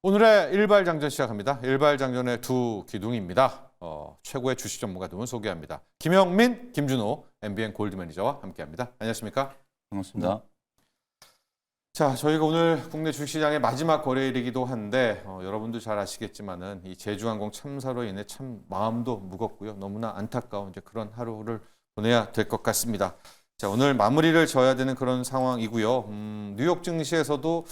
오늘의 일발장전 시작합니다. 일발장전의 두 기둥입니다. 최고의 주식 전문가 두 분 소개합니다. 김영민, 김준호, MBN 골드 매니저와 함께합니다. 안녕하십니까? 반갑습니다. 자, 저희가 오늘 국내 주식시장의 마지막 거래일이기도 한데 여러분도 잘 아시겠지만은 이 제주항공 참사로 인해 참 마음도 무겁고요. 너무나 안타까운 이제 그런 하루를 보내야 될 것 같습니다. 자, 오늘 마무리를 져야 되는 그런 상황이고요. 뉴욕 증시에서도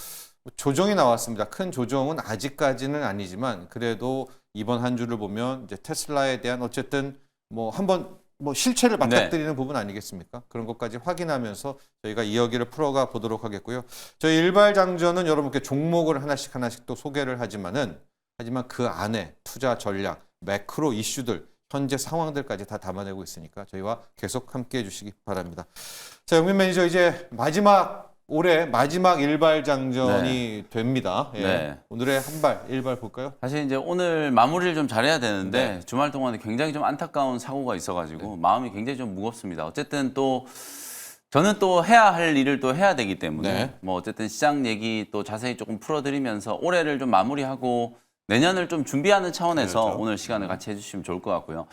조정이 나왔습니다. 큰 조정은 아직까지는 아니지만 그래도 이번 한 주를 보면 이제 테슬라에 대한 어쨌든 한번 실체를 맞닥뜨리는 부분 아니겠습니까? 그런 것까지 확인하면서 저희가 이야기를 풀어가 보도록 하겠고요. 저희 일발장전은 여러분께 종목을 하나씩 또 소개를 하지만 그 안에 투자 전략, 매크로 이슈들, 현재 상황들까지 다 담아내고 있으니까 저희와 계속 함께해 주시기 바랍니다. 자, 영민 매니저 이제 올해 마지막 일발장전이 됩니다. 예. 네. 오늘의 일발 볼까요? 사실 이제 오늘 마무리를 좀 잘해야 되는데 네. 주말 동안에 굉장히 좀 안타까운 사고가 있어가지고 마음이 굉장히 좀 무겁습니다. 어쨌든 또 저는 또 해야 할 일을 또 해야 되기 때문에 네. 어쨌든 시장 얘기 또 자세히 조금 풀어드리면서 올해를 좀 마무리하고 내년을 좀 준비하는 차원에서 그렇죠. 오늘 시간을 같이 해주시면 좋을 것 같고요.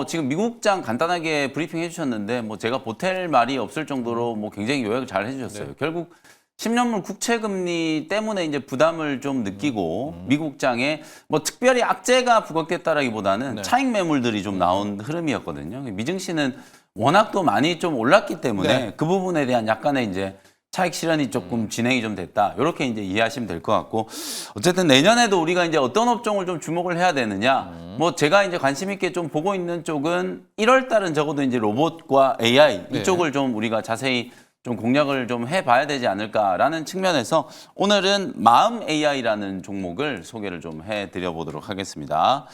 지금 미국장 간단하게 브리핑 해주셨는데 제가 보탤 말이 없을 정도로 굉장히 요약을 잘 해주셨어요. 네. 결국 10년물 국채금리 때문에 이제 부담을 좀 느끼고 미국장에 특별히 악재가 부각됐다라기보다는 네. 차익 매물들이 좀 나온 흐름이었거든요. 미증시는 워낙 또 많이 좀 올랐기 때문에 네. 그 부분에 대한 약간의 이제 차익 실현이 조금 진행이 좀 됐다. 이렇게 이제 이해하시면 될 것 같고 어쨌든 내년에도 우리가 이제 어떤 업종을 좀 주목을 해야 되느냐. 제가 이제 관심 있게 좀 보고 있는 쪽은 1월 달은 적어도 이제 로봇과 AI 이쪽을 좀 우리가 자세히 좀 공략을 좀 해봐야 되지 않을까라는 측면에서 오늘은 마음 AI라는 종목을 소개를 좀 해드려 보도록 하겠습니다.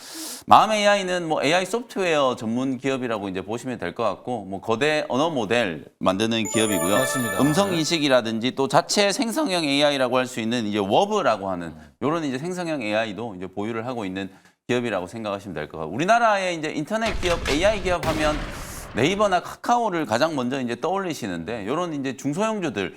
마음 AI는 AI 소프트웨어 전문 기업이라고 이제 보시면 될 것 같고 거대 언어 모델 만드는 기업이고요. 맞습니다. 음성 인식이라든지 또 자체 생성형 AI라고 할 수 있는 이제 워브라고 하는 이런 이제 생성형 AI도 이제 보유를 하고 있는 기업이라고 생각하시면 될 것 같고 우리나라의 이제 인터넷 기업 AI 기업 하면 네이버나 카카오를 가장 먼저 이제 떠올리시는데 이런 이제 중소형주들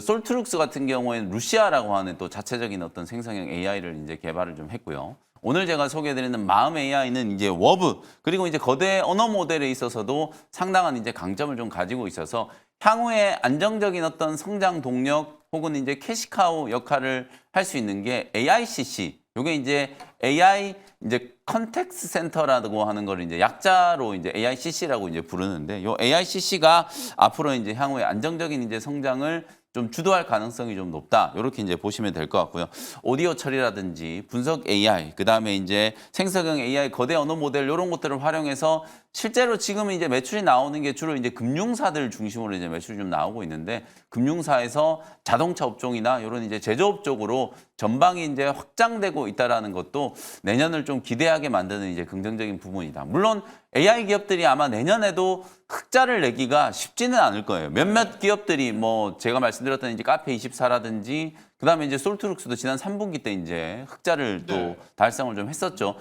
솔트룩스 같은 경우에는 루시아라고 하는 또 자체적인 어떤 생성형 AI를 이제 개발을 좀 했고요. 오늘 제가 소개해드리는 마음 AI는 이제 워브 그리고 이제 거대 언어 모델에 있어서도 상당한 이제 강점을 좀 가지고 있어서 향후에 안정적인 어떤 성장 동력 혹은 이제 캐시카우 역할을 할 수 있는 게 AICC. 요게 이제 AI 이제 컨텍스트 센터라고 하는 걸 이제 약자로 이제 AICC라고 이제 부르는데 요 AICC가 앞으로 이제 향후에 안정적인 이제 성장을 좀 주도할 가능성이 좀 높다. 이렇게 이제 보시면 될 것 같고요. 오디오 처리라든지 분석 AI, 그다음에 이제 생성형 AI, 거대 언어 모델 이런 것들을 활용해서 실제로 지금 이제 매출이 나오는 게 주로 이제 금융사들 중심으로 이제 매출이 좀 나오고 있는데 금융사에서 자동차 업종이나 이런 이제 제조업 쪽으로 전방이 이제 확장되고 있다라는 것도 내년을 좀 기대하게 만드는 이제 긍정적인 부분이다. 물론 AI 기업들이 아마 내년에도 흑자를 내기가 쉽지는 않을 거예요. 몇몇 기업들이 제가 말씀드렸던 이제 카페24라든지 그다음에 이제 솔트룩스도 지난 3분기 때 이제 흑자를 또 달성을 좀 했었죠.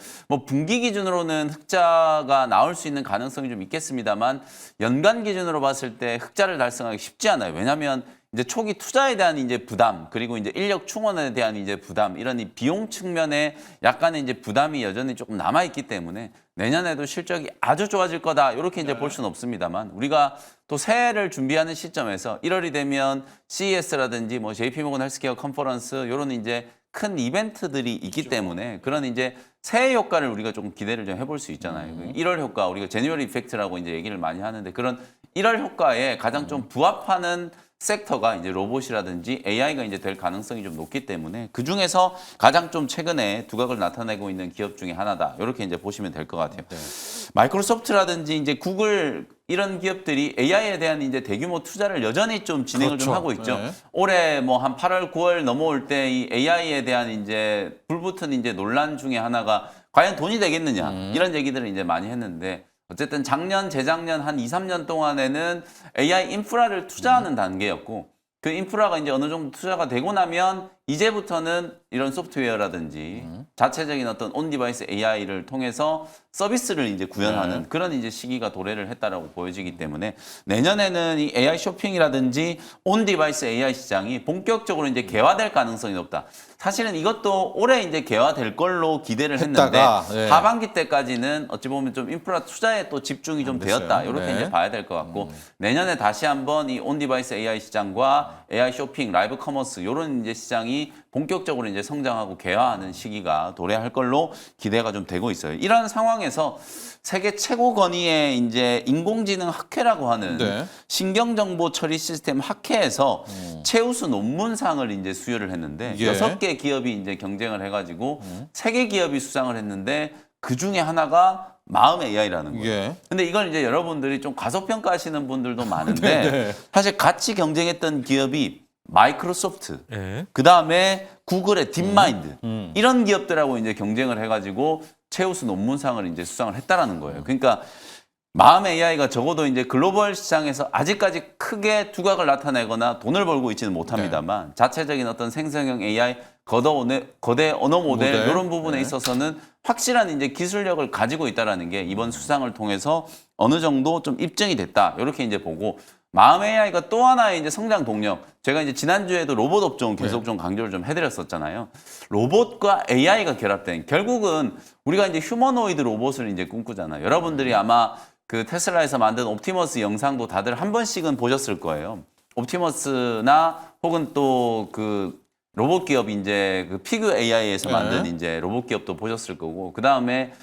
분기 기준으로는 흑자가 나올 수 있는 가능성이 좀 있겠습니다만 연간 기준으로 봤을 때 흑자를 달성하기 쉽지 않아요. 왜냐하면 이제 초기 투자에 대한 이제 부담 그리고 이제 인력 충원에 대한 이제 부담 이런 이 비용 측면에 약간의 이제 부담이 여전히 조금 남아 있기 때문에 내년에도 실적이 아주 좋아질 거다 이렇게 이제 볼 수는 없습니다만 우리가 또 새해를 준비하는 시점에서 1월이 되면 CES라든지 JP모건 헬스케어 컨퍼런스 이런 이제 큰 이벤트들이 있기 때문에 그런 이제 새해 효과를 우리가 조금 기대를 좀 해볼 수 있잖아요. 1월 효과 우리가 제뉴얼 이펙트라고 이제 얘기를 많이 하는데 그런 1월 효과에 가장 좀 부합하는 섹터가 이제 로봇이라든지 AI가 이제 될 가능성이 좀 높기 때문에 그 중에서 가장 좀 최근에 두각을 나타내고 있는 기업 중에 하나다. 이렇게 이제 보시면 될 것 같아요. 네. 마이크로소프트라든지 이제 구글 이런 기업들이 AI에 대한 이제 대규모 투자를 여전히 좀 진행을 좀 하고 있죠. 네. 올해 한 8월, 9월 넘어올 때 이 AI에 대한 이제 불붙은 이제 논란 중에 하나가 과연 돈이 되겠느냐 이런 얘기들을 이제 많이 했는데 어쨌든 작년, 재작년 한 2, 3년 동안에는 AI 인프라를 투자하는 단계였고 그 인프라가 이제 어느 정도 투자가 되고 나면 이제부터는 이런 소프트웨어라든지 자체적인 어떤 온 디바이스 AI를 통해서 서비스를 이제 구현하는 그런 이제 시기가 도래를 했다라고 보여지기 때문에 내년에는 이 AI 쇼핑이라든지 온 디바이스 AI 시장이 본격적으로 이제 개화될 가능성이 높다. 사실은 이것도 올해 이제 개화될 걸로 기대를 했는데 네. 하반기 때까지는 어찌 보면 좀 인프라 투자에 또 집중이 좀 됐어요. 되었다. 이렇게 네. 이제 봐야 될 것 같고 내년에 다시 한번 이 온 디바이스 AI 시장과 AI 쇼핑, 라이브 커머스 이런 이제 시장이 본격적으로 이제 성장하고 개화하는 시기가 도래할 걸로 기대가 좀 되고 있어요. 이런 상황에서 세계 최고 권위의 이제 인공지능 학회라고 하는 네. 신경정보 처리 시스템 학회에서 최우수 논문상을 이제 수여를 했는데 예. 6개 기업이 이제 경쟁을 해가지고 3개 기업이 수상을 했는데 그 중에 하나가 마음 AI라는 거예요. 예. 근데 이걸 이제 여러분들이 좀 과소평가하시는 분들도 많은데 네. 사실 같이 경쟁했던 기업이 마이크로소프트, 예. 그 다음에 구글의 딥마인드 이런 기업들하고 이제 경쟁을 해가지고 최우수 논문상을 이제 수상을 했다라는 거예요. 그러니까 마음 AI가 적어도 이제 글로벌 시장에서 아직까지 크게 두각을 나타내거나 돈을 벌고 있지는 못합니다만 자체적인 어떤 생성형 AI, 거대 언어 모델 이런 부분에 있어서는 확실한 이제 기술력을 가지고 있다라는 게 이번 수상을 통해서 어느 정도 좀 입증이 됐다. 이렇게 이제 보고 마음 AI가 또 하나의 이제 성장 동력. 제가 이제 지난주에도 로봇 업종 계속 좀 강조를 좀 해드렸었잖아요. 로봇과 AI가 결합된 결국은 우리가 이제 휴머노이드 로봇을 이제 꿈꾸잖아요. 여러분들이 아마 그 테슬라에서 만든 옵티머스 영상도 다들 한 번씩은 보셨을 거예요. 옵티머스나 혹은 또 그 로봇 기업 이제 그 피규어 AI에서 만든 이제 로봇 기업도 보셨을 거고 그 다음에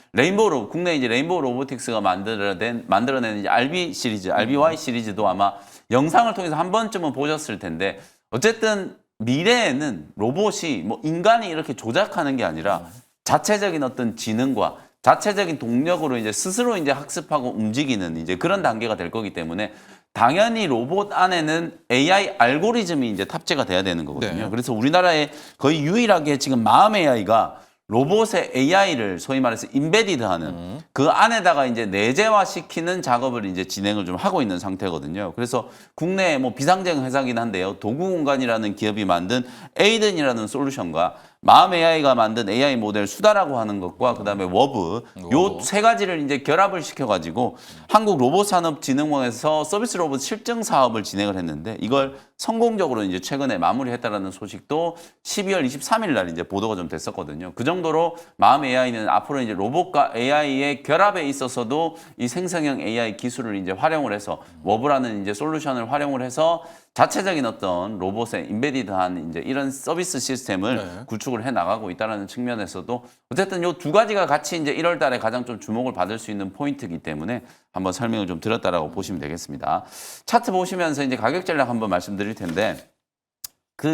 국내 이제 레인보우 로보틱스가 만들어낸 이제 RB 시리즈, RBY 시리즈도 아마 영상을 통해서 한 번쯤은 보셨을 텐데 어쨌든 미래에는 로봇이 뭐 인간이 이렇게 조작하는 게 아니라 자체적인 어떤 지능과 자체적인 동력으로 이제 스스로 이제 학습하고 움직이는 이제 그런 단계가 될 거기 때문에 당연히 로봇 안에는 AI 알고리즘이 이제 탑재가 돼야 되는 거거든요. 네. 그래서 우리나라에 거의 유일하게 지금 마음 AI가 로봇의 AI를 소위 말해서 인베디드하는 그 안에다가 이제 내재화시키는 작업을 이제 진행을 좀 하고 있는 상태거든요. 그래서 국내 뭐 비상장 회사긴 한데요. 도구공간이라는 기업이 만든 에이든이라는 솔루션과 마음 AI가 만든 AI 모델 수다라고 하는 것과 그다음에 워브 요 세 가지를 이제 결합을 시켜가지고 한국로봇산업진흥원에서 서비스 로봇 실증 사업을 진행을 했는데 이걸 성공적으로 이제 최근에 마무리했다라는 소식도 12월 23일 날 이제 보도가 좀 됐었거든요. 그 정도로 마음 AI는 앞으로 이제 로봇과 AI의 결합에 있어서도 이 생성형 AI 기술을 이제 활용을 해서 워브라는 이제 솔루션을 활용을 해서 자체적인 어떤 로봇에 인베디드한 이제 이런 서비스 시스템을 구축을 해 나가고 있다는 측면에서도 어쨌든 요 두 가지가 같이 이제 1월 달에 가장 좀 주목을 받을 수 있는 포인트이기 때문에 한번 설명을 좀 드렸다라고 보시면 되겠습니다. 차트 보시면서 이제 가격 전략 한번 말씀드릴 텐데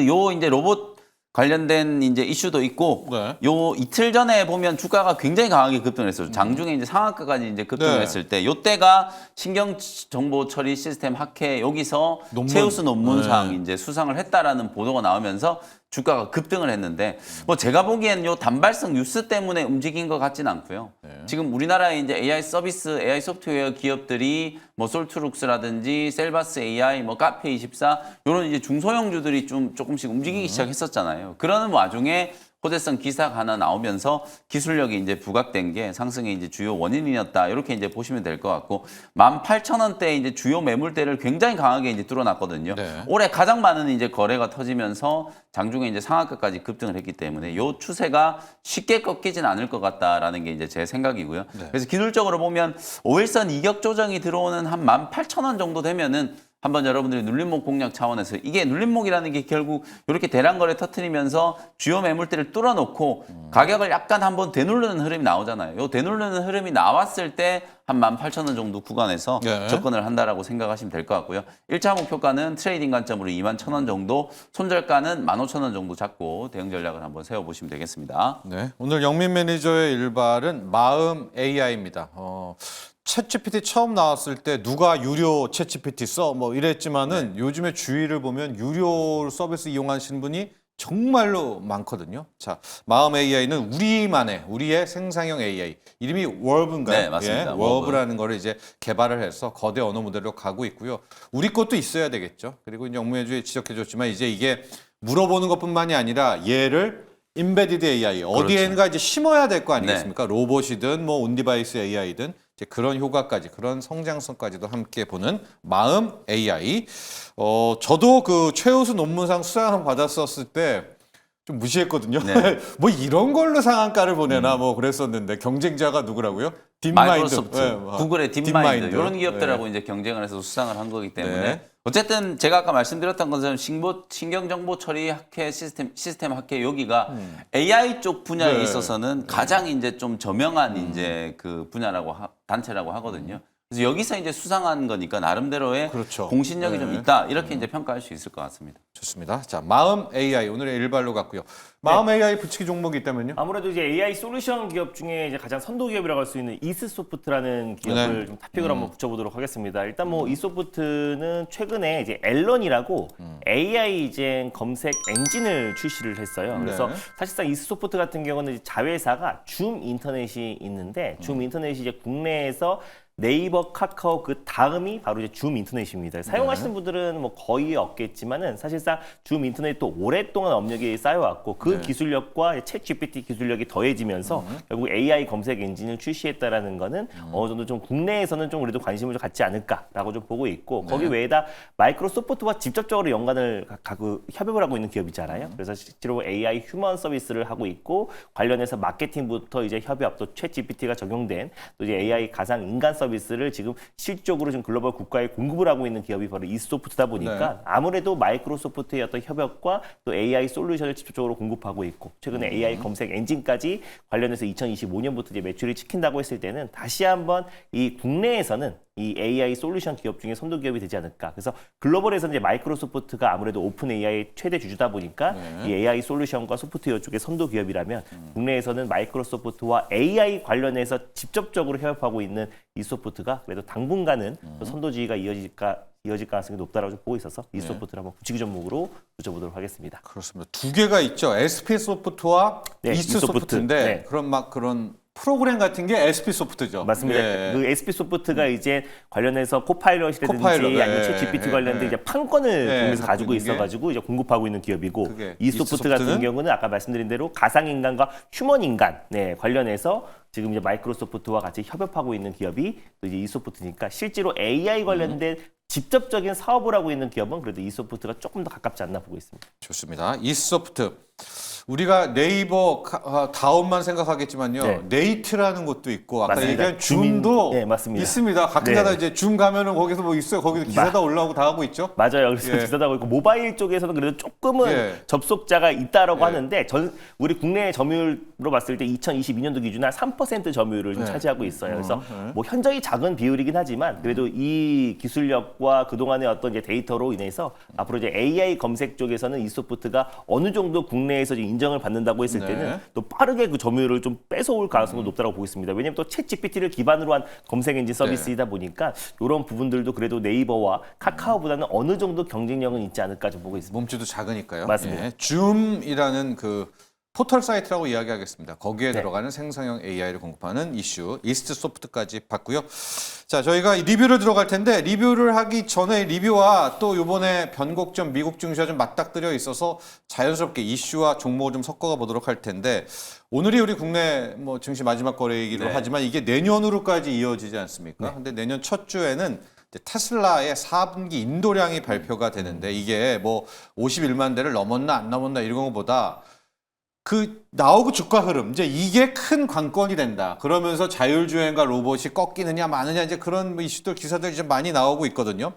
요 이제 로봇 관련된 이제 이슈도 있고 요 이틀 전에 보면 주가가 굉장히 강하게 급등을 했어요. 장중에 이제 상한가까지 이제 급등을 했을 때 요때가 신경 정보 처리 시스템 학회 여기서 최우수 논문상 이제 수상을 했다라는 보도가 나오면서 주가가 급등을 했는데 뭐 제가 보기엔 요 단발성 뉴스 때문에 움직인 것 같지는 않고요. 지금 우리나라의 이제 AI 서비스, AI 소프트웨어 기업들이 뭐 솔트룩스라든지 셀바스 AI, 뭐 카페24 이런 이제 중소형주들이 좀 조금씩 움직이기 시작했었잖아요. 그러는 와중에 호재성 기사가 하나 나오면서 기술력이 이제 부각된 게 상승의 이제 주요 원인이었다. 이렇게 이제 보시면 될 것 같고 18,000원대 이제 주요 매물대를 굉장히 강하게 이제 뚫어놨거든요. 올해 가장 많은 이제 거래가 터지면서 장중에 이제 상한가까지 급등을 했기 때문에 이 추세가 쉽게 꺾이진 않을 것 같다라는 게 이제 제 생각이고요. 그래서 기술적으로 보면 5일선 이격 조정이 들어오는 한 18,000원 정도 되면은 한번 여러분들이 눌림목 공략 차원에서 이게 눌림목이라는 게 결국 이렇게 대량거래 터트리면서 주요 매물대를 뚫어놓고 가격을 약간 한번 되누르는 흐름이 나오잖아요. 요 되누르는 흐름이 나왔을 때 한 18,000원 정도 구간에서 접근을 한다라고 생각하시면 될 것 같고요. 1차 목표가는 트레이딩 관점으로 21,000원 정도, 손절가는 15,000원 정도 잡고 대응 전략을 한번 세워보시면 되겠습니다. 네, 오늘 영민 매니저의 일발은 마음 AI입니다. 챗GPT 처음 나왔을 때 누가 유료 챗GPT 써? 뭐 이랬지만은 요즘에 주위를 보면 유료 서비스 이용하시는 분이 정말로 많거든요. 자, 마음 AI는 우리의 생성형 AI. 이름이 워브인가요? 네, 맞습니다. 워브라는 거를 이제 개발을 해서 거대 언어 모델로 가고 있고요. 우리 것도 있어야 되겠죠. 그리고 이제 영무회주에 지적해 줬지만 이제 이게 물어보는 것뿐만이 아니라 얘를 인베디드 AI 어디엔가 이제 심어야 될 거 아니겠습니까? 로봇이든 뭐 온디바이스 AI든 이제 그런 효과까지 그런 성장성까지도 함께 보는 마음 AI. 저도 그 최우수 논문상 수상을 받았었을 때 좀 무시했거든요. 네. 뭐 이런 걸로 상한가를 보내나 뭐 그랬었는데 경쟁자가 누구라고요? 딥마인드. 마이크로소프트, 네, 구글의 딥마인드 이런 기업들하고 이제 경쟁을 해서 수상을 한 거기 때문에 네. 어쨌든 제가 아까 말씀드렸던 것처럼 신경정보 처리 학회 시스템 학회 여기가 AI 쪽 분야에 네. 있어서는 가장 이제 좀 저명한 이제 그 분야라고 단체라고 하거든요. 그래서 여기서 이제 수상한 거니까 나름대로의 그렇죠. 공신력이 네. 좀 있다 이렇게 이제 평가할 수 있을 것 같습니다. 좋습니다. 자, 마음 AI 오늘의 일발로 갔고요. 마음 AI 붙이기 종목이 있다면요? 아무래도 이제 AI 솔루션 기업 중에 이제 가장 선도 기업이라고 할 수 있는 이스소프트라는 기업을 네. 좀 탑픽을 한번 붙여보도록 하겠습니다. 일단 뭐 이소프트는 최근에 이제 앨런이라고 AI 이제 검색 엔진을 출시를 했어요. 그래서 네. 사실상 이스소프트 같은 경우는 이제 자회사가 줌 인터넷이 있는데 줌 인터넷이 이제 국내에서 네이버, 카카오 그 다음이 바로 이제 줌 인터넷입니다. 사용하시는 분들은 뭐 거의 없겠지만은 사실상 줌 인터넷도 오랫동안 업력이 쌓여왔고 그 기술력과 챗 GPT 기술력이 더해지면서 결국 AI 검색 엔진을 출시했다라는 거는 어느 정도 좀 국내에서는 좀 그래도 관심을 좀 갖지 않을까라고 좀 보고 있고 거기 외에다 마이크로소프트와 직접적으로 연관을 협업을 하고 있는 기업이잖아요. 그래서 실제로 AI 휴먼 서비스를 하고 있고 관련해서 마케팅부터 이제 협업 또 챗 GPT가 적용된 또 이제 AI 가상 인간 서비스를 지금 실적으로 지금 글로벌 국가에 공급을 하고 있는 기업이 바로 이소프트다 보니까 네. 아무래도 마이크로소프트의 어떤 협업과 또 AI 솔루션을 직접적으로 공급하고 있고 최근에 AI 검색 엔진까지 관련해서 2025년부터 이제 매출이 찍힌다고 했을 때는 다시 한번 이 국내에서는 이 AI 솔루션 기업 중에 선도 기업이 되지 않을까. 그래서 글로벌에서는 이제 마이크로소프트가 아무래도 오픈 AI의 최대 주주다 보니까 이 AI 솔루션과 소프트웨어 쪽의 선도 기업이라면 국내에서는 마이크로소프트와 AI 관련해서 직접적으로 협업하고 있는 이소프트가 그래도 당분간은 또 선도지위가 이어질 가능성이 높다라고 좀 보고 있어서 이소프트를 한번 붙이기 종목으로 붙여보도록 하겠습니다. 그렇습니다. 두 개가 있죠. SP 소프트와 네, 이스트 이소프트. 소프트인데 네. 그런 프로그램 같은 게 SP 소프트죠. 맞습니다. 예. 그 SP 소프트가 이제 관련해서 코파일럿이라든지 코파일럿, 아니면 예, 챗 GPT 예, 관련된 예. 이제 판권을 국내에서 갖고 가지고 있는 게. 있어가지고 이제 공급하고 있는 기업이고 그게 이 소프트 이스소프트는? 같은 경우는 아까 말씀드린 대로 가상 인간과 휴먼 인간 관련해서 지금 이제 마이크로소프트와 같이 협업하고 있는 기업이 또 이제 이 소프트니까 실제로 AI 관련된 직접적인 사업을 하고 있는 기업은 그래도 이 소프트가 조금 더 가깝지 않나 보고 있습니다. 좋습니다. 이소프트. 우리가 네이버 다음만 생각하겠지만요. 네. 네이트라는 것도 있고 아까 맞습니다. 얘기한 줌도 네, 맞습니다. 있습니다. 가끔 네. 가다 이제 줌 가면은 거기서 뭐 있어요. 거기서 기사 다 올라오고 다 하고 있죠. 맞아요. 그래서 예. 비싸다고 있고 모바일 쪽에서는 그래도 조금은 예. 접속자가 있다라고 예. 하는데 우리 국내 점유율로 봤을 때 2022년도 기준 한 3% 점유율을 좀 네. 차지하고 있어요. 그래서 뭐 현저히 작은 비율이긴 하지만 그래도 이 기술력과 그동안의 어떤 이제 데이터로 인해서 앞으로 이제 AI 검색 쪽에서는 이소프트가 어느 정도 국내에서 이제 인정을 받는다고 했을 네. 때는 또 빠르게 그 점유율을 좀 뺏어올 가능성도 높다고 보고 있습니다. 왜냐하면 또 챗 GPT를 기반으로 한 검색 엔진 서비스이다 보니까 이런 부분들도 그래도 네이버와 카카오보다는 어느 정도 경쟁력은 있지 않을까 좀 보고 있습니다. 몸집도 작으니까요. 맞습니다. 예. 줌이라는 그 포털 사이트라고 이야기하겠습니다. 거기에 네. 들어가는 생성형 AI를 공급하는 이슈, 이스트 소프트까지 봤고요. 자, 저희가 리뷰를 들어갈 텐데 리뷰를 하기 전에 리뷰와 또 이번에 변곡점 미국 증시와 좀 맞닥뜨려 있어서 자연스럽게 이슈와 종목을 좀 섞어가 보도록 할 텐데 오늘이 우리 국내 뭐 증시 마지막 거래이기도 네. 하지만 이게 내년으로까지 이어지지 않습니까? 근데 내년 첫 주에는 이제 테슬라의 4분기 인도량이 발표가 되는데 이게 뭐 51만 대를 넘었나 안 넘었나 이런 것보다 그 나오고 주가 흐름 이제 이게 큰 관건이 된다. 그러면서 자율주행과 로봇이 꺾이느냐 마느냐 이제 그런 이슈들 기사들이 좀 많이 나오고 있거든요.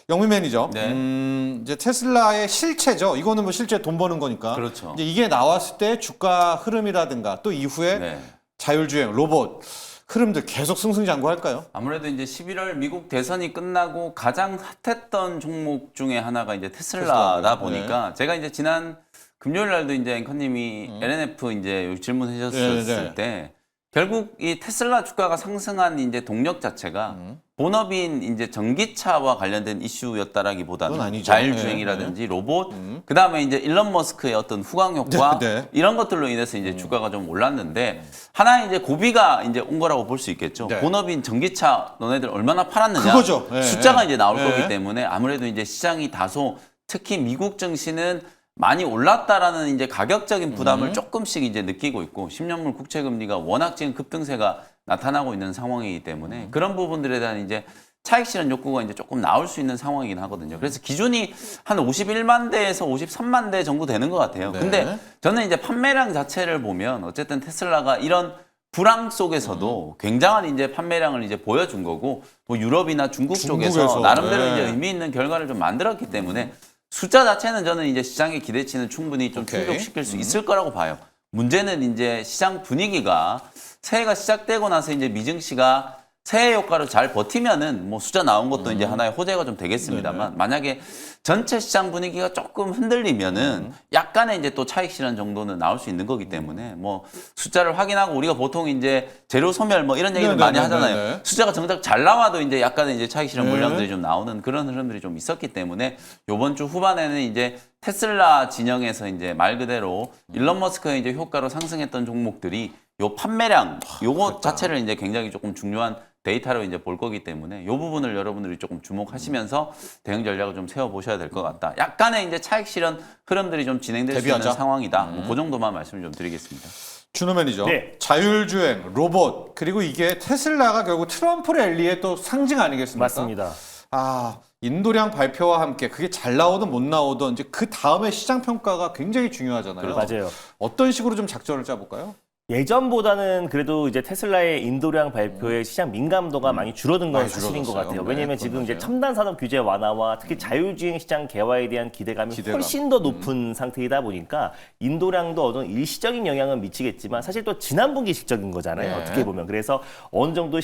영민 매니저, 네. 이제 테슬라의 실체죠. 이거는 뭐 실제 돈 버는 거니까. 그렇죠. 이제 이게 나왔을 때 주가 흐름이라든가 또 이후에 네. 자율주행, 로봇 흐름들 계속 승승장구할까요? 아무래도 이제 11월 미국 대선이 끝나고 가장 핫했던 종목 중에 하나가 이제 테슬라다 테슬라고요. 보니까 제가 이제 지난 금요일 날도 이제 앵커님이 LNF 이제 질문하셨을 네. 때 결국 이 테슬라 주가가 상승한 이제 동력 자체가 본업인 이제 전기차와 관련된 그건 이슈였다라기보다는 아니죠. 자율주행이라든지 로봇, 그 다음에 이제 일론 머스크의 어떤 후광 효과 네. 이런 것들로 인해서 이제 주가가 좀 올랐는데 하나의 이제 고비가 이제 온 거라고 볼 수 있겠죠. 네. 본업인 전기차 너네들 얼마나 팔았느냐 그거죠. 네. 숫자가 이제 나올 네. 거기 때문에 아무래도 이제 시장이 다소 특히 미국 증시는 많이 올랐다라는 이제 가격적인 부담을 조금씩 이제 느끼고 있고 10년물 국채 금리가 워낙 지금 급등세가 나타나고 있는 상황이기 때문에 그런 부분들에 대한 이제 차익 실현 욕구가 이제 조금 나올 수 있는 상황이긴 하거든요. 그래서 기준이 한 51만 대에서 53만 대 정도 되는 것 같아요. 네. 근데 저는 이제 판매량 자체를 보면 어쨌든 테슬라가 이런 불황 속에서도 굉장한 이제 판매량을 이제 보여준 거고 뭐 유럽이나 중국에서 중국에서, 나름대로 네. 이제 의미 있는 결과를 좀 만들었기 때문에 숫자 자체는 저는 이제 시장의 기대치는 충분히 좀 오케이. 충족시킬 수 있을 거라고 봐요. 문제는 이제 시장 분위기가 새해가 시작되고 나서 이제 미증시가 새해 효과로 잘 버티면은 뭐 숫자 나온 것도 이제 하나의 호재가 좀 되겠습니다만 만약에 전체 시장 분위기가 조금 흔들리면은 약간의 이제 또 차익 실현 정도는 나올 수 있는 거기 때문에 뭐 숫자를 확인하고 우리가 보통 이제 재료 소멸 뭐 이런 얘기를 많이 하잖아요. 숫자가 정작 잘 나와도 이제 약간의 이제 차익 실현 물량들이 좀 나오는 그런 흐름들이 좀 있었기 때문에 요번 주 후반에는 이제 테슬라 진영에서 이제 말 그대로 일론 머스크의 이제 효과로 상승했던 종목들이 요 판매량 요거 자체를 이제 굉장히 조금 중요한 데이터로 이제 볼 거기 때문에 이 부분을 여러분들이 조금 주목하시면서 대응 전략을 좀 세워보셔야 될 것 같다. 약간의 이제 차익 실현 흐름들이 좀 진행될 수 대비하자. 있는 상황이다. 뭐 그 정도만 말씀을 좀 드리겠습니다. 준호 매니저, 네. 자율주행, 로봇, 그리고 이게 테슬라가 결국 트럼프 랠리의 또 상징 아니겠습니까? 맞습니다. 아, 인도량 발표와 함께 그게 잘 나오든 못 나오든 이제 그 다음에 시장 평가가 굉장히 중요하잖아요. 맞아요. 어떤 식으로 좀 작전을 짜볼까요? 예전보다는 그래도 이제 테슬라의 인도량 발표에 시장 민감도가 많이 줄어든 건 많이 사실인 것 줄어들었어요. 같아요. 네, 왜냐하면 그건 지금 이제 맞아요. 첨단 산업 규제 완화와 특히 자율주행 시장 개화에 대한 기대감이 기대감. 훨씬 더 높은 상태이다 보니까 인도량도 어느 일시적인 영향은 미치겠지만 사실 또 지난 분기 실적인 거잖아요. 네. 어떻게 보면 그래서 어느 정도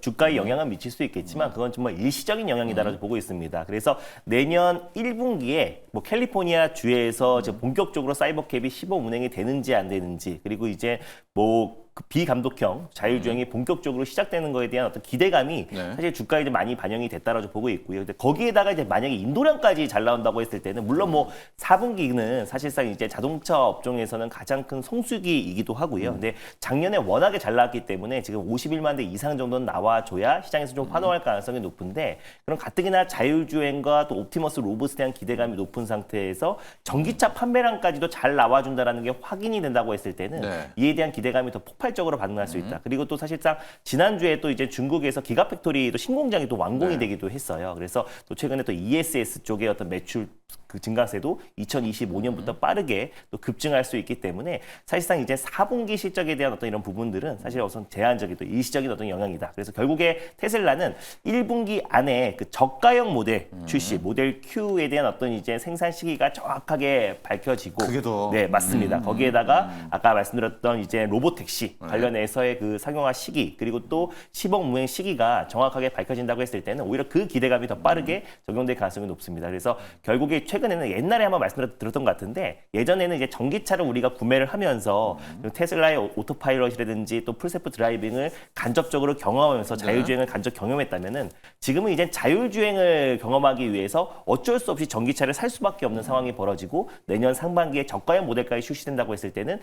주가에 영향은 미칠 수 있겠지만 그건 정말 일시적인 영향이다라고 보고 있습니다. 그래서 내년 1분기에 뭐 캘리포니아 주에서 이제 본격적으로 사이버캡이 시범 운행이 되는지 안 되는지 그리고 이제 뭐 그 비감독형 자율주행이 본격적으로 시작되는 거에 대한 어떤 기대감이 네. 사실 주가에 이제 많이 반영이 됐다라고 보고 있고요. 근데 거기에다가 이제 만약에 인도량까지 잘 나온다고 했을 때는 물론 뭐 4분기는 사실상 이제 자동차 업종에서는 가장 큰 성수기이기도 하고요. 근데 작년에 워낙에 잘 나왔기 때문에 지금 51만 대 이상 정도는 나와줘야 시장에서 좀 환호할 가능성이 높은데 그럼 가뜩이나 자율주행과 또 옵티머스 로봇에 대한 기대감이 높은 상태에서 전기차 판매량까지도 잘 나와준다라는 게 확인이 된다고 했을 때는 네. 이에 대한 기대감이 더 폭발적으로 반응할 수 있다. 그리고 또 사실상 지난주에 또 이제 중국에서 기가팩토리 또 신공장이 또 완공이 되기도 했어요. 그래서 또 최근에 또 ESS 쪽의 어떤 매출 그 증가세도 2025년부터 빠르게 또 급증할 수 있기 때문에 사실상 이제 4분기 실적에 대한 어떤 이런 부분들은 사실 우선 제한적인 또 일시적인 어떤 영향이다. 그래서 결국에 테슬라는 1분기 안에 그 저가형 모델 출시, 모델 Q에 대한 어떤 이제 생산 시기가 정확하게 밝혀지고 그게 더 네, 맞습니다. 거기에다가 아까 말씀드렸던 이제 로보택시 관련해서의 그 상용화 시기 그리고 또 시범 운행 시기가 정확하게 밝혀진다고 했을 때는 오히려 그 기대감이 더 빠르게 적용될 가능성이 높습니다. 그래서 결국에 최근에는 옛날에 한번 말씀드렸던 것 같은데 예전에는 이제 전기차를 우리가 구매를 하면서 테슬라의 오토파일럿이라든지 또 풀셀프 드라이빙을 간접적으로 경험하면서 자율주행을 간접 경험했다면은 지금은 이제 자율주행을 경험하기 위해서 어쩔 수 없이 전기차를 살 수밖에 없는 상황이 벌어지고 내년 상반기에 저가형 모델까지 출시된다고 했을 때는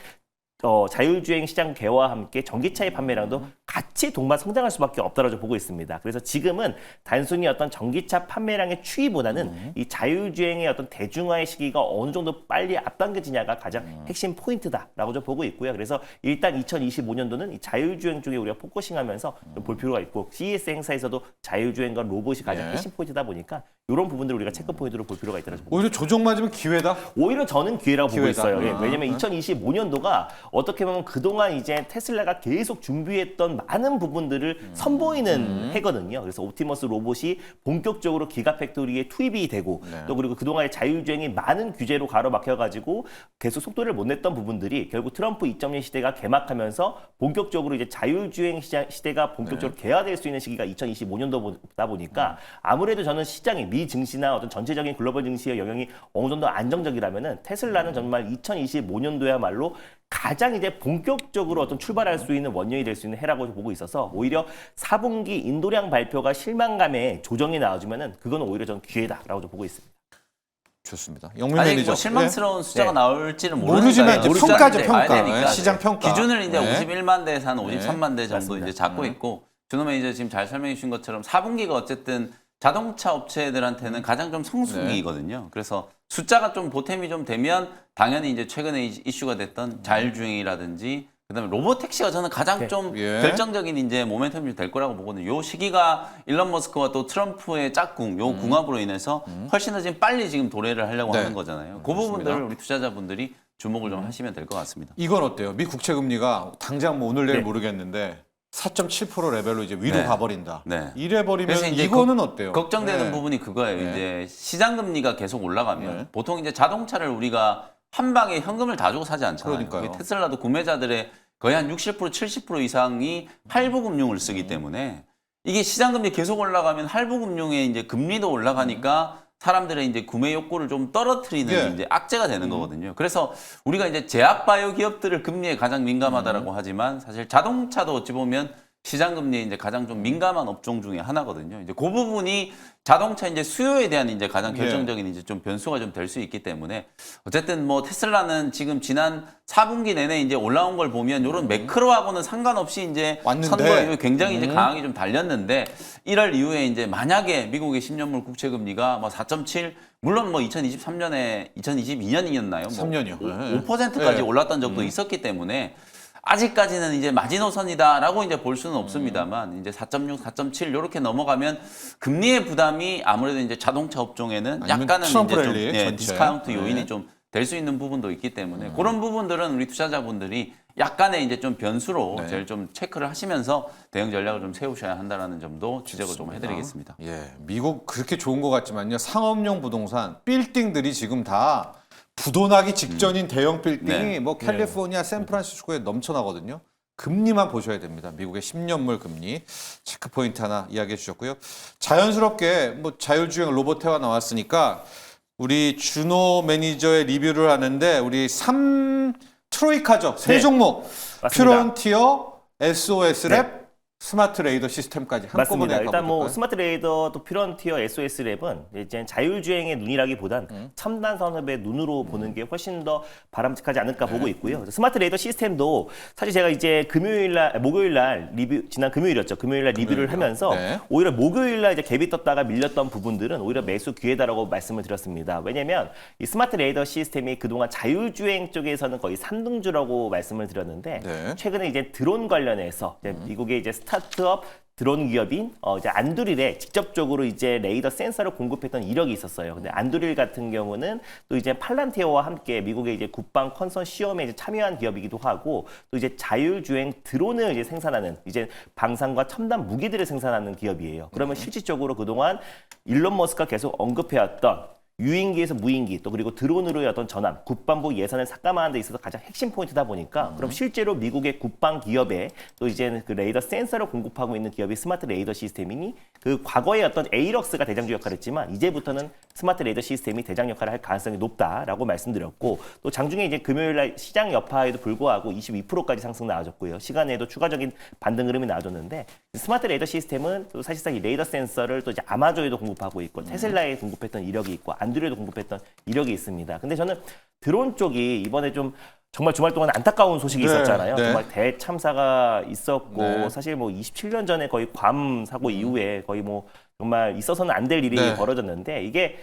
자율주행 시장 개화와 함께 전기차의 판매량도 같이 동반 성장할 수밖에 없다라고 보고 있습니다. 그래서 지금은 단순히 어떤 전기차 판매량의 추이보다는 이 자율주행의 어떤 대중화의 시기가 어느 정도 빨리 앞당겨지냐가 가장 핵심 포인트다라고 좀 보고 있고요. 그래서 일단 2025년도는 이 자율주행 쪽에 우리가 포커싱하면서 좀 볼 필요가 있고 CES 행사에서도 자율주행과 로봇이 가장 네. 핵심 포인트다 보니까 이런 부분들을 우리가 체크 포인트로 볼 필요가 있다고 보고 오히려 조정 맞으면 기회다? 오히려 저는 기회라고 보고 기회다. 있어요. 예, 왜냐면 2025년도가 어떻게 보면 그동안 이제 테슬라가 계속 준비했던 많은 부분들을 선보이는 해거든요. 그래서 옵티머스 로봇이 본격적으로 기가팩토리에 투입이 되고 네. 또 그리고 그동안의 자율주행이 많은 규제로 가로막혀가지고 계속 속도를 못 냈던 부분들이 결국 트럼프 2.0 시대가 개막하면서 본격적으로 이제 자율주행 시대가 본격적으로 개화될 수 있는 시기가 2025년도다 보니까 아무래도 저는 시장의 미 증시나 어떤 전체적인 글로벌 증시의 영향이 어느 정도 안정적이라면은 테슬라는 정말 2025년도야말로 가장 이제 본격적으로 어떤 출발할 수 있는 원년이 될 수 있는 해라고 보고 있어서 오히려 4분기 인도량 발표가 실망감에 조정이 나와주면은 그건 오히려 저는 기회다라고 좀 보고 있습니다. 좋습니다. 영민 아직 매니저. 뭐 실망스러운 숫자가 네. 나올지는 모르지만 모르니까요. 이제 평가죠, 숫자는 이제 봐야 평가. 되니까. 시장 평가. 기준을 이제 네. 51만 대에서 한 53만 대 정도 맞습니다. 이제 잡고 있고 준호 매니저 지금 잘 설명해 주신 것처럼 4분기가 어쨌든 자동차 업체들한테는 가장 좀 성수기거든요. 그래서 숫자가 좀 보탬이 좀 되면 당연히 이제 최근에 이슈가 됐던 자율주행이라든지 그다음에 로보택시가 저는 가장 좀 예. 결정적인 이제 모멘텀이 될 거라고 보거든요. 요 시기가 일론 머스크와 또 트럼프의 짝꿍, 요 궁합으로 인해서 훨씬 더 지금 빨리 지금 도래를 하려고 네. 하는 거잖아요. 그 부분들을 우리 투자자분들이 주목을 좀 하시면 될 것 같습니다. 이건 어때요? 미 국채 금리가 당장 뭐 오늘 내일 네. 모르겠는데 4.7% 레벨로 이제 위로 네. 가버린다. 네. 이래 버리면 그래서 이제 이거는 어때요? 걱정되는 네. 부분이 그거예요. 네. 이제 시장 금리가 계속 올라가면 네. 보통 이제 자동차를 우리가 한 방에 현금을 다 주고 사지 않잖아요. 그러니까요. 테슬라도 구매자들의 거의 한 60%, 70% 이상이 할부금융을 쓰기 때문에 이게 시장 금리 계속 올라가면 할부금융의 이제 금리도 올라가니까 사람들의 이제 구매 욕구를 좀 떨어뜨리는 예. 이제 악재가 되는 거거든요. 그래서 우리가 이제 제약바이오 기업들을 금리에 가장 민감하다라고 하지만 사실 자동차도 어찌 보면 시장 금리에 이제 가장 좀 민감한 업종 중에 하나거든요. 이제 그 부분이 자동차 이제 수요에 대한 이제 가장 결정적인 이제 좀 변수가 좀 될 수 있기 때문에 어쨌든 뭐 테슬라는 지금 지난 4분기 내내 이제 올라온 걸 보면 이런 매크로하고는 상관없이 이제 왔는데. 선거 이후에 굉장히 이제 강하게 좀 달렸는데 1월 이후에 이제 만약에 미국의 10년물 국채 금리가 뭐 4.7 물론 뭐 2023년에 2022년이었나요? 뭐 3년이요. 5%까지 네. 올랐던 적도 있었기 때문에 아직까지는 이제 마지노선이다라고 이제 볼 수는 없습니다만 이제 4.6, 4.7 이렇게 넘어가면 금리의 부담이 아무래도 이제 자동차 업종에는 아니면 약간은 트럼프 이제 좀 랠리 전체. 디스카운트 요인이 네. 좀 될 수 있는 부분도 있기 때문에 그런 부분들은 우리 투자자분들이 약간의 이제 좀 변수로 네. 제일 좀 체크를 하시면서 대응 전략을 좀 세우셔야 한다라는 점도 지적을 좀 해드리겠습니다. 예, 미국 그렇게 좋은 것 같지만요. 상업용 부동산 빌딩들이 지금 다 부도나기 직전인 대형 빌딩이 네. 뭐 캘리포니아, 샌프란시스코에 넘쳐나거든요. 금리만 보셔야 됩니다. 미국의 10년물 금리 체크 포인트 하나 이야기해 주셨고요. 자연스럽게 뭐 자율주행 로봇회화 나왔으니까 우리 준호 매니저의 리뷰를 하는데 우리 3 트로이카죠. 세 네. 종목. 맞습니다. 프론티어, SOS 랩, 스마트 레이더 시스템까지 한꺼번에 맞습니다. 일단 뭐 가볼까요? 스마트 레이더 또 퓨런티어 SOS 랩은 이제 자율주행의 눈이라기보단 첨단 산업의 눈으로 보는 게 훨씬 더 바람직하지 않을까 보고 있고요. 스마트 레이더 시스템도 사실 제가 이제 목요일 날 리뷰 지난 금요일이었죠. 금요일 날 리뷰를 하면서 네. 오히려 목요일 날 이제 갭이 떴다가 밀렸던 부분들은 오히려 매수 기회다라고 말씀을 드렸습니다. 왜냐면 이 스마트 레이더 시스템이 그동안 자율주행 쪽에서는 거의 3등주라고 말씀을 드렸는데 네. 최근에 이제 드론 관련해서 이제 미국의 이제 스타트업 드론 기업인 이제 안두릴에 직접적으로 이제 레이더 센서를 공급했던 이력이 있었어요. 근데 안두릴 같은 경우는 또 이제 팔란티어와 함께 미국의 이제 국방 컨소시엄에 이제 참여한 기업이기도 하고 또 이제 자율주행 드론을 이제 생산하는 이제 방산과 첨단 무기들을 생산하는 기업이에요. 그러면 실질적으로 그동안 일론 머스크가 계속 언급해왔던 유인기에서 무인기 또 그리고 드론으로의 어떤 전환, 국방부 예산을 삭감하는 데 있어서 가장 핵심 포인트다 보니까 그럼 실제로 미국의 국방 기업에 또 이제는 그 레이더 센서를 공급하고 있는 기업이 스마트 레이더 시스템이니 그 과거에 어떤 에이럭스가 대장주 역할을 했지만 이제부터는 스마트 레이더 시스템이 대장 역할을 할 가능성이 높다라고 말씀드렸고 또 장중에 이제 금요일 날 시장 여파에도 불구하고 22%까지 상승 나와줬고요. 시간에도 추가적인 반등 흐름이 나와줬는데 스마트 레이더 시스템은 또 사실상 이 레이더 센서를 또 이제 아마존에도 공급하고 있고 테슬라에 공급했던 이력이 있고 안드로이드 공급했던 이력이 있습니다. 근데 저는 드론 쪽이 이번에 좀 정말 주말 동안 안타까운 소식이 네, 있었잖아요. 네. 정말 대참사가 있었고 네. 사실 뭐 27년 전에 거의 괌 사고 이후에 거의 뭐 정말 있어서는 안 될 일이 네. 벌어졌는데 이게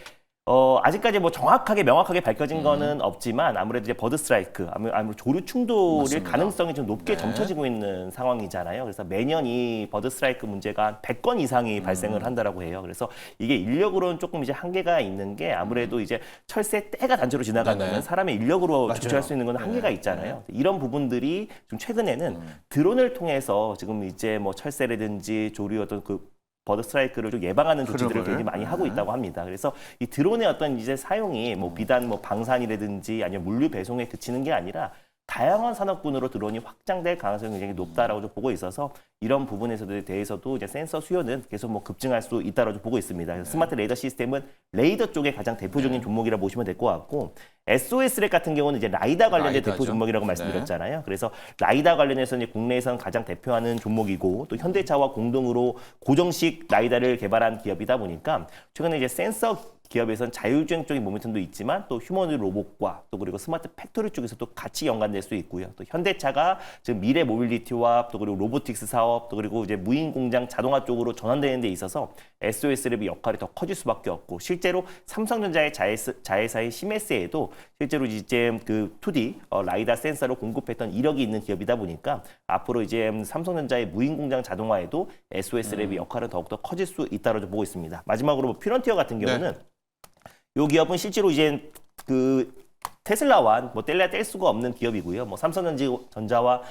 아직까지 뭐 정확하게 명확하게 밝혀진 거는 없지만 아무래도 이제 버드 스트라이크, 아무래도 조류 충돌일 맞습니다. 가능성이 좀 높게 네. 점쳐지고 있는 상황이잖아요. 그래서 매년 이 버드 스트라이크 문제가 한 100건 이상이 발생을 한다라고 해요. 그래서 이게 인력으로는 조금 이제 한계가 있는 게 아무래도 이제 철새 때가 단체로 지나가면 네네. 사람의 인력으로 맞아요. 조치할 수 있는 건 한계가 네. 있잖아요. 이런 부분들이 좀 최근에는 드론을 통해서 지금 이제 뭐 철새라든지 조류 어떤 그 버드 스트라이크를 좀 예방하는 조치들을 그런 굉장히 걸? 많이 하고 있다고 합니다. 그래서 이 드론의 어떤 이제 사용이 뭐 비단 뭐 방산이라든지 아니면 물류 배송에 그치는 게 아니라 다양한 산업군으로 드론이 확장될 가능성이 굉장히 높다라고 좀 보고 있어서 이런 부분에 대해서도 이제 센서 수요는 계속 뭐 급증할 수 있다라고 좀 보고 있습니다. 그래서 스마트 레이더 시스템은 레이더 쪽에 가장 대표적인 종목이라 보시면 될 것 같고 SOS 랩 같은 경우는 이제 라이다 관련된 라이다죠. 대표 종목이라고 말씀드렸잖아요. 그래서 라이다 관련해서 이제 국내에서는 가장 대표하는 종목이고 또 현대차와 공동으로 고정식 라이다를 개발한 기업이다 보니까 최근에 이제 센서 기업에서는 자율주행 쪽인 모멘텀도 있지만 또 휴머노id 로봇과 또 그리고 스마트 팩토리 쪽에서도 같이 연관될 수 있고요. 또 현대차가 지금 미래 모빌리티와 또 그리고 로보틱스 사업 또 그리고 이제 무인 공장 자동화 쪽으로 전환되는 데 있어서 SOS랩의 역할이 더 커질 수밖에 없고 실제로 삼성전자의 자회사인 시메스에도 실제로 이제 그 2D 라이다 센서를 공급했던 이력이 있는 기업이다 보니까 앞으로 이제 삼성전자의 무인 공장 자동화에도 SOS랩의 역할은 더욱더 커질 수 있다고 보고 있습니다. 마지막으로 뭐 퓨런티어 같은 경우는 이 기업은 실제로 이제 그 테슬라와 뭐 뗄 수가 없는 기업이고요. 뭐 삼성전기와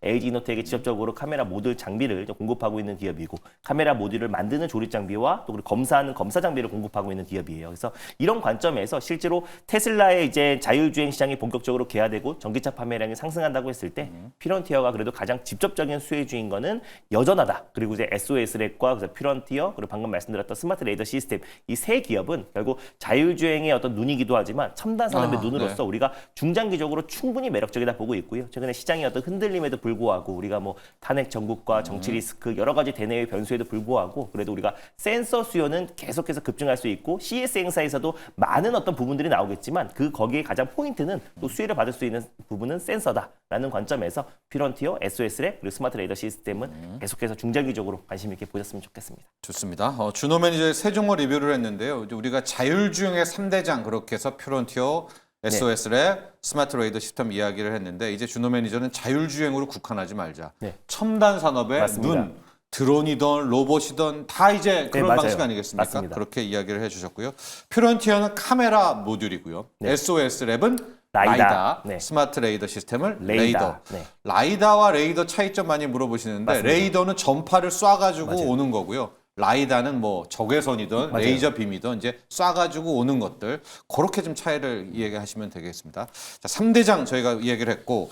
LG이노텍에 직접적으로 카메라 모듈 장비를 공급하고 있는 기업이고 카메라 모듈을 만드는 조립 장비와 또 그리고 검사하는 검사 장비를 공급하고 있는 기업이에요. 그래서 이런 관점에서 실제로 테슬라의 이제 자율주행 시장이 본격적으로 개화되고 전기차 판매량이 상승한다고 했을 때 퓨런티어가 그래도 가장 직접적인 수혜주인 거는 여전하다. 그리고 이제 SOS랩과 그래서 퓨런티어 그리고 방금 말씀드렸던 스마트 레이더 시스템 이 세 기업은 결국 자율주행의 어떤 눈이기도 하지만 첨단 산업의 눈으로서 우리가 중장기적으로 충분히 매력적이다 보고 있고요. 최근에 시장의 어떤 흔들림에도 불구하고 우리가 뭐 탄핵 전국과 정치 리스크 여러 가지 대내외 변수에도 불구하고 그래도 우리가 센서 수요는 계속해서 급증할 수 있고 CES 행사에서도 많은 어떤 부분들이 나오겠지만 그 거기에 가장 포인트는 또 수혜를 받을 수 있는 부분은 센서다라는 관점에서 퓨런티어, SOS랩 그리고 스마트 레이더 시스템은 계속해서 중장기적으로 관심 있게 보셨으면 좋겠습니다. 좋습니다. 준호 매니저의 세 종목 리뷰를 했는데요. 이제 우리가 자율주행의 3대장 그렇게 해서 퓨런티어, SOS랩, 스마트 레이더 시스템 이야기를 했는데 이제 준호 매니저는 자율주행으로 국한하지 말자. 네. 첨단 산업의 맞습니다. 눈, 드론이든 로봇이든 다 이제 그런 맞아요. 방식 아니겠습니까? 맞습니다. 그렇게 이야기를 해주셨고요. 퓨런티어는 카메라 모듈이고요. SOS랩은 라이다, 네. 스마트 레이더 시스템을 레이더. 레이더. 네. 라이다와 레이더 차이점 많이 물어보시는데 맞습니다. 레이더는 전파를 쏴가지고 맞아요. 오는 거고요. 라이다는 뭐 적외선이든 맞아요. 레이저 빔이든 이제 쏴가지고 오는 것들 그렇게 좀 차이를 이야기하시면 되겠습니다. 자, 3대장 저희가 이야기를 했고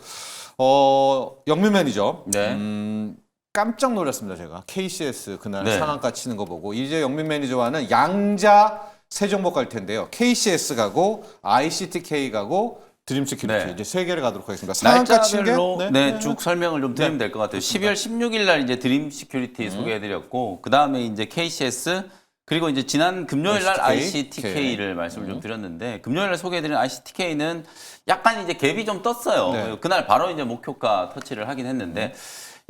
영민 매니저 네. 깜짝 놀랐습니다. 제가 KCS 그날 네. 상한가 치는 거 보고 이제 영민 매니저와는 양자 세 종목 갈 텐데요. KCS 가고 ICTK 가고 드림 시큐리티 네. 이제 세 개를 가도록 하겠습니다. 상한가 친 게 날짜별로 쭉 설명을 좀 드리면 될 것 같아요. 12월 16일 날 이제 드림 시큐리티 소개해드렸고 그 다음에 이제 KCS 그리고 이제 지난 금요일 날 ICTK를 말씀을 좀 드렸는데 금요일 날 소개해드린 ICTK는 약간 이제 갭이 좀 떴어요. 네. 그날 바로 이제 목표가 터치를 하긴 했는데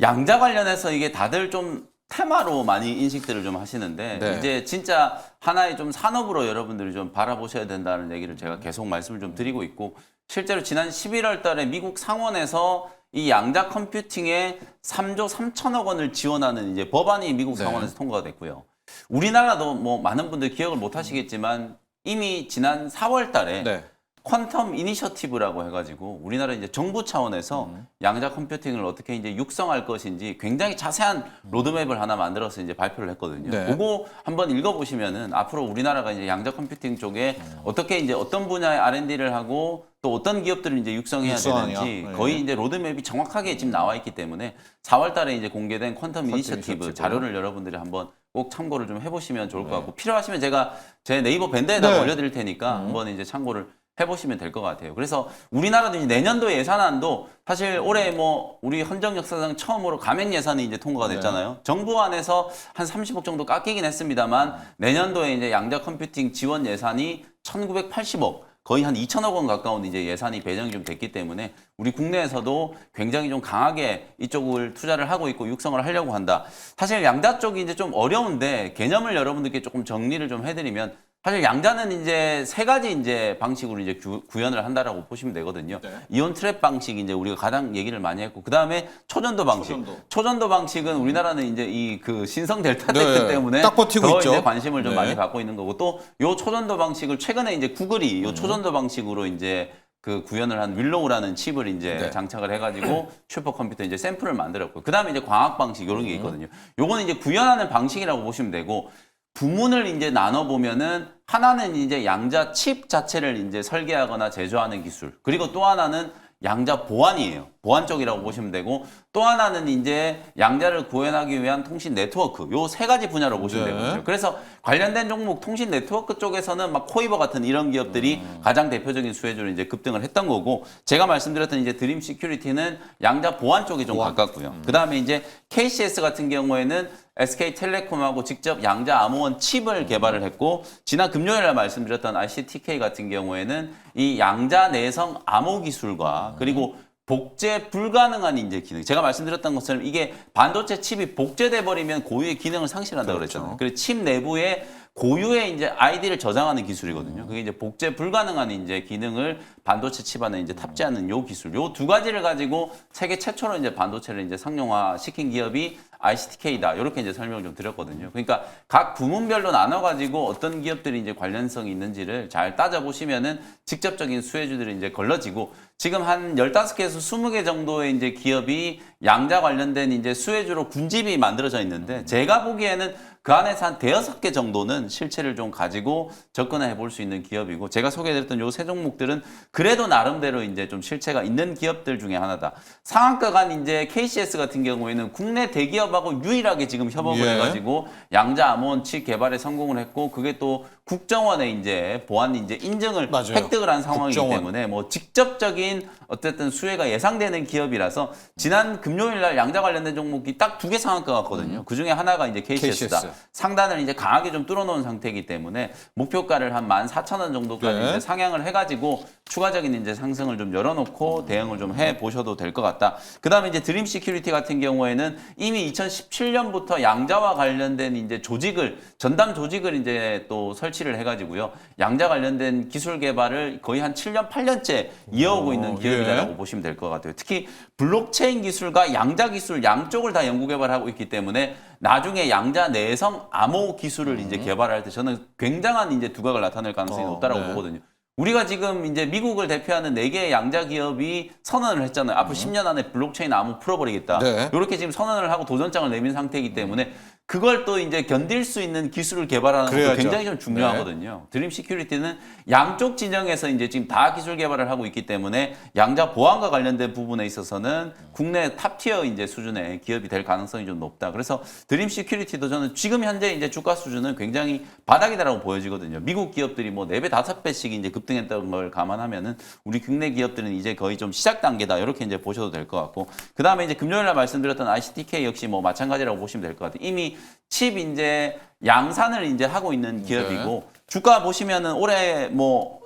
양자 관련해서 이게 다들 좀 테마로 많이 인식들을 좀 하시는데 네. 이제 진짜 하나의 좀 산업으로 여러분들이 좀 바라보셔야 된다는 얘기를 제가 계속 말씀을 좀 드리고 있고 실제로 지난 11월 달에 미국 상원에서 이 양자 컴퓨팅에 3조 3천억 원을 지원하는 이제 법안이 미국 상원에서 통과가 됐고요. 우리나라도 뭐 많은 분들 기억을 못 하시겠지만 이미 지난 4월 달에 네. 퀀텀 이니셔티브라고 해가지고 우리나라 이제 정부 차원에서 양자 컴퓨팅을 어떻게 이제 육성할 것인지 굉장히 자세한 로드맵을 하나 만들어서 이제 발표를 했거든요. 네. 그거 한번 읽어보시면은 앞으로 우리나라가 이제 양자 컴퓨팅 쪽에 어떻게 이제 어떤 분야의 R&D를 하고 또 어떤 기업들을 이제 육성해야 육성하냐. 되는지 네. 거의 이제 로드맵이 정확하게 지금 나와 있기 때문에 4월달에 이제 공개된 퀀텀 이니셔티브 이니셔티브. 자료를 여러분들이 한번 꼭 참고를 좀 해보시면 좋을 것 같고 필요하시면 제가 제 네이버 밴드에다가 네. 올려드릴 테니까 한번 이제 참고를 해보시면 될 것 같아요. 그래서 우리나라도 이제 내년도 예산안도 사실 올해 뭐 우리 헌정 역사상 처음으로 감액 예산이 이제 통과가 됐잖아요. 정부 안에서 한 30억 정도 깎이긴 했습니다만 내년도에 이제 양자 컴퓨팅 지원 예산이 1,980억 거의 한 2천억 원 가까운 이제 예산이 배정이 좀 됐기 때문에 우리 국내에서도 굉장히 좀 강하게 이쪽을 투자를 하고 있고 육성을 하려고 한다. 사실 양자 쪽이 이제 좀 어려운데 개념을 여러분들께 조금 정리를 좀 해드리면 사실 양자는 이제 세 가지 이제 방식으로 이제 구현을 한다라고 보시면 되거든요. 네. 이온 트랩 방식이 이제 우리가 가장 얘기를 많이 했고, 그 다음에 초전도 방식. 초전도 방식은 우리나라는 이제 이 그 신성 델타 테크 네. 때문에 딱 버티고 더 있죠. 이제 관심을 좀 네. 많이 받고 있는 거고, 또 요 초전도 방식을 최근에 이제 구글이 요 초전도 방식으로 이제 그 구현을 한 윌로우라는 칩을 이제 네. 장착을 해가지고 슈퍼컴퓨터 이제 샘플을 만들었고, 그 다음에 이제 광학 방식 이런 게 있거든요. 요거는 이제 구현하는 방식이라고 보시면 되고. 부문을 이제 나눠보면은 하나는 이제 양자 칩 자체를 이제 설계하거나 제조하는 기술. 그리고 또 하나는 양자 보안이에요. 보안 쪽이라고 보시면 되고 또 하나는 이제 양자를 구현하기 위한 통신 네트워크. 요 세 가지 분야로 보시면 네. 되거든요. 그래서 관련된 종목 통신 네트워크 쪽에서는 막 코이버 같은 이런 기업들이 가장 대표적인 수혜주로 이제 급등을 했던 거고 제가 말씀드렸던 이제 드림 시큐리티는 양자 보안 쪽이 좀 가깝고요. 그 다음에 이제 KCS 같은 경우에는 SK텔레콤하고 직접 양자 암호원 칩을 개발을 했고 지난 금요일에 말씀드렸던 ICTK 같은 경우에는 이 양자 내성 암호 기술과 그리고 복제 불가능한 이제 기능. 제가 말씀드렸던 것처럼 이게 반도체 칩이 복제돼 버리면 고유의 기능을 상실한다고 그랬잖아요. 그래서 칩 내부에 고유의 이제 아이디를 저장하는 기술이거든요. 그게 이제 복제 불가능한 이제 기능을 반도체 칩 안에 이제 탑재하는 요 기술. 요 두 가지를 가지고 세계 최초로 이제 반도체를 이제 상용화 시킨 기업이 ICTK다. 이렇게 이제 설명을 좀 드렸거든요. 그러니까 각 부문별로 나눠가지고 어떤 기업들이 이제 관련성이 있는지를 잘 따져보시면은 직접적인 수혜주들이 이제 걸러지고 지금 한 15개에서 20개 정도의 이제 기업이 양자 관련된 이제 수혜주로 군집이 만들어져 있는데 제가 보기에는 그 안에서 한 대여섯 개 정도는 실체를 좀 가지고 접근해 볼 수 있는 기업이고 제가 소개해드렸던 요 세 종목들은 그래도 나름대로 이제 좀 실체가 있는 기업들 중에 하나다. 상한가 간 이제 KCS 같은 경우에는 국내 대기업하고 유일하게 지금 협업을 예. 해가지고 양자 암호원 칩 개발에 성공을 했고 그게 또 국정원의 이제 보안 이제 인증을 맞아요. 획득을 한 상황이기 국정원. 때문에 뭐 직접적인 어쨌든 수혜가 예상되는 기업이라서 지난 금요일 날 양자 관련된 종목이 딱 2개 상한가 갔거든요. 그 중에 하나가 이제 KCS다. KCS. 상단을 이제 강하게 좀 뚫어놓은 상태이기 때문에 목표가를 한 14,000원 정도까지 네. 이제 상향을 해가지고 추가적인 이제 상승을 좀 열어놓고 대응을 좀 해 보셔도 될 것 같다. 그다음에 이제 드림 시큐리티 같은 경우에는 이미 2017년부터 양자와 관련된 이제 조직을 전담 조직을 이제 또 설치를 해가지고요. 양자 관련된 기술 개발을 거의 한 7년, 8년째 이어오고 있는 기업이라고 보시면 될 것 같아요. 특히 블록체인 기술과 양자 기술 양쪽을 다 연구 개발하고 있기 때문에 나중에 양자 내성 암호 기술을 이제 개발할 때 저는 굉장한 이제 두각을 나타낼 가능성이 높다라고 네. 보거든요. 우리가 지금 이제 미국을 대표하는 4개의 양자 기업이 선언을 했잖아요. 앞으로 10년 안에 블록체인 암호 풀어버리겠다. 네. 이렇게 지금 선언을 하고 도전장을 내민 상태이기 때문에 그걸 또 이제 견딜 수 있는 기술을 개발하는 것도 그래야죠. 굉장히 좀 중요하거든요. 드림 시큐리티는 양쪽 진영에서 이제 지금 다 기술 개발을 하고 있기 때문에 양자 보안과 관련된 부분에 있어서는 국내 탑티어 이제 수준의 기업이 될 가능성이 좀 높다. 그래서 드림 시큐리티도 저는 지금 현재 이제 주가 수준은 굉장히 바닥이다라고 보여지거든요. 미국 기업들이 뭐 4배, 5배씩 이제 급등했다는 걸 감안하면은 우리 국내 기업들은 이제 거의 좀 시작 단계다. 이렇게 이제 보셔도 될 것 같고. 그다음에 이제 금요일 날 말씀드렸던 ICTK 역시 뭐 마찬가지라고 보시면 될 것 같아요. 이미 칩 이제 양산을 이제 하고 있는 기업이고 주가 보시면은 올해 뭐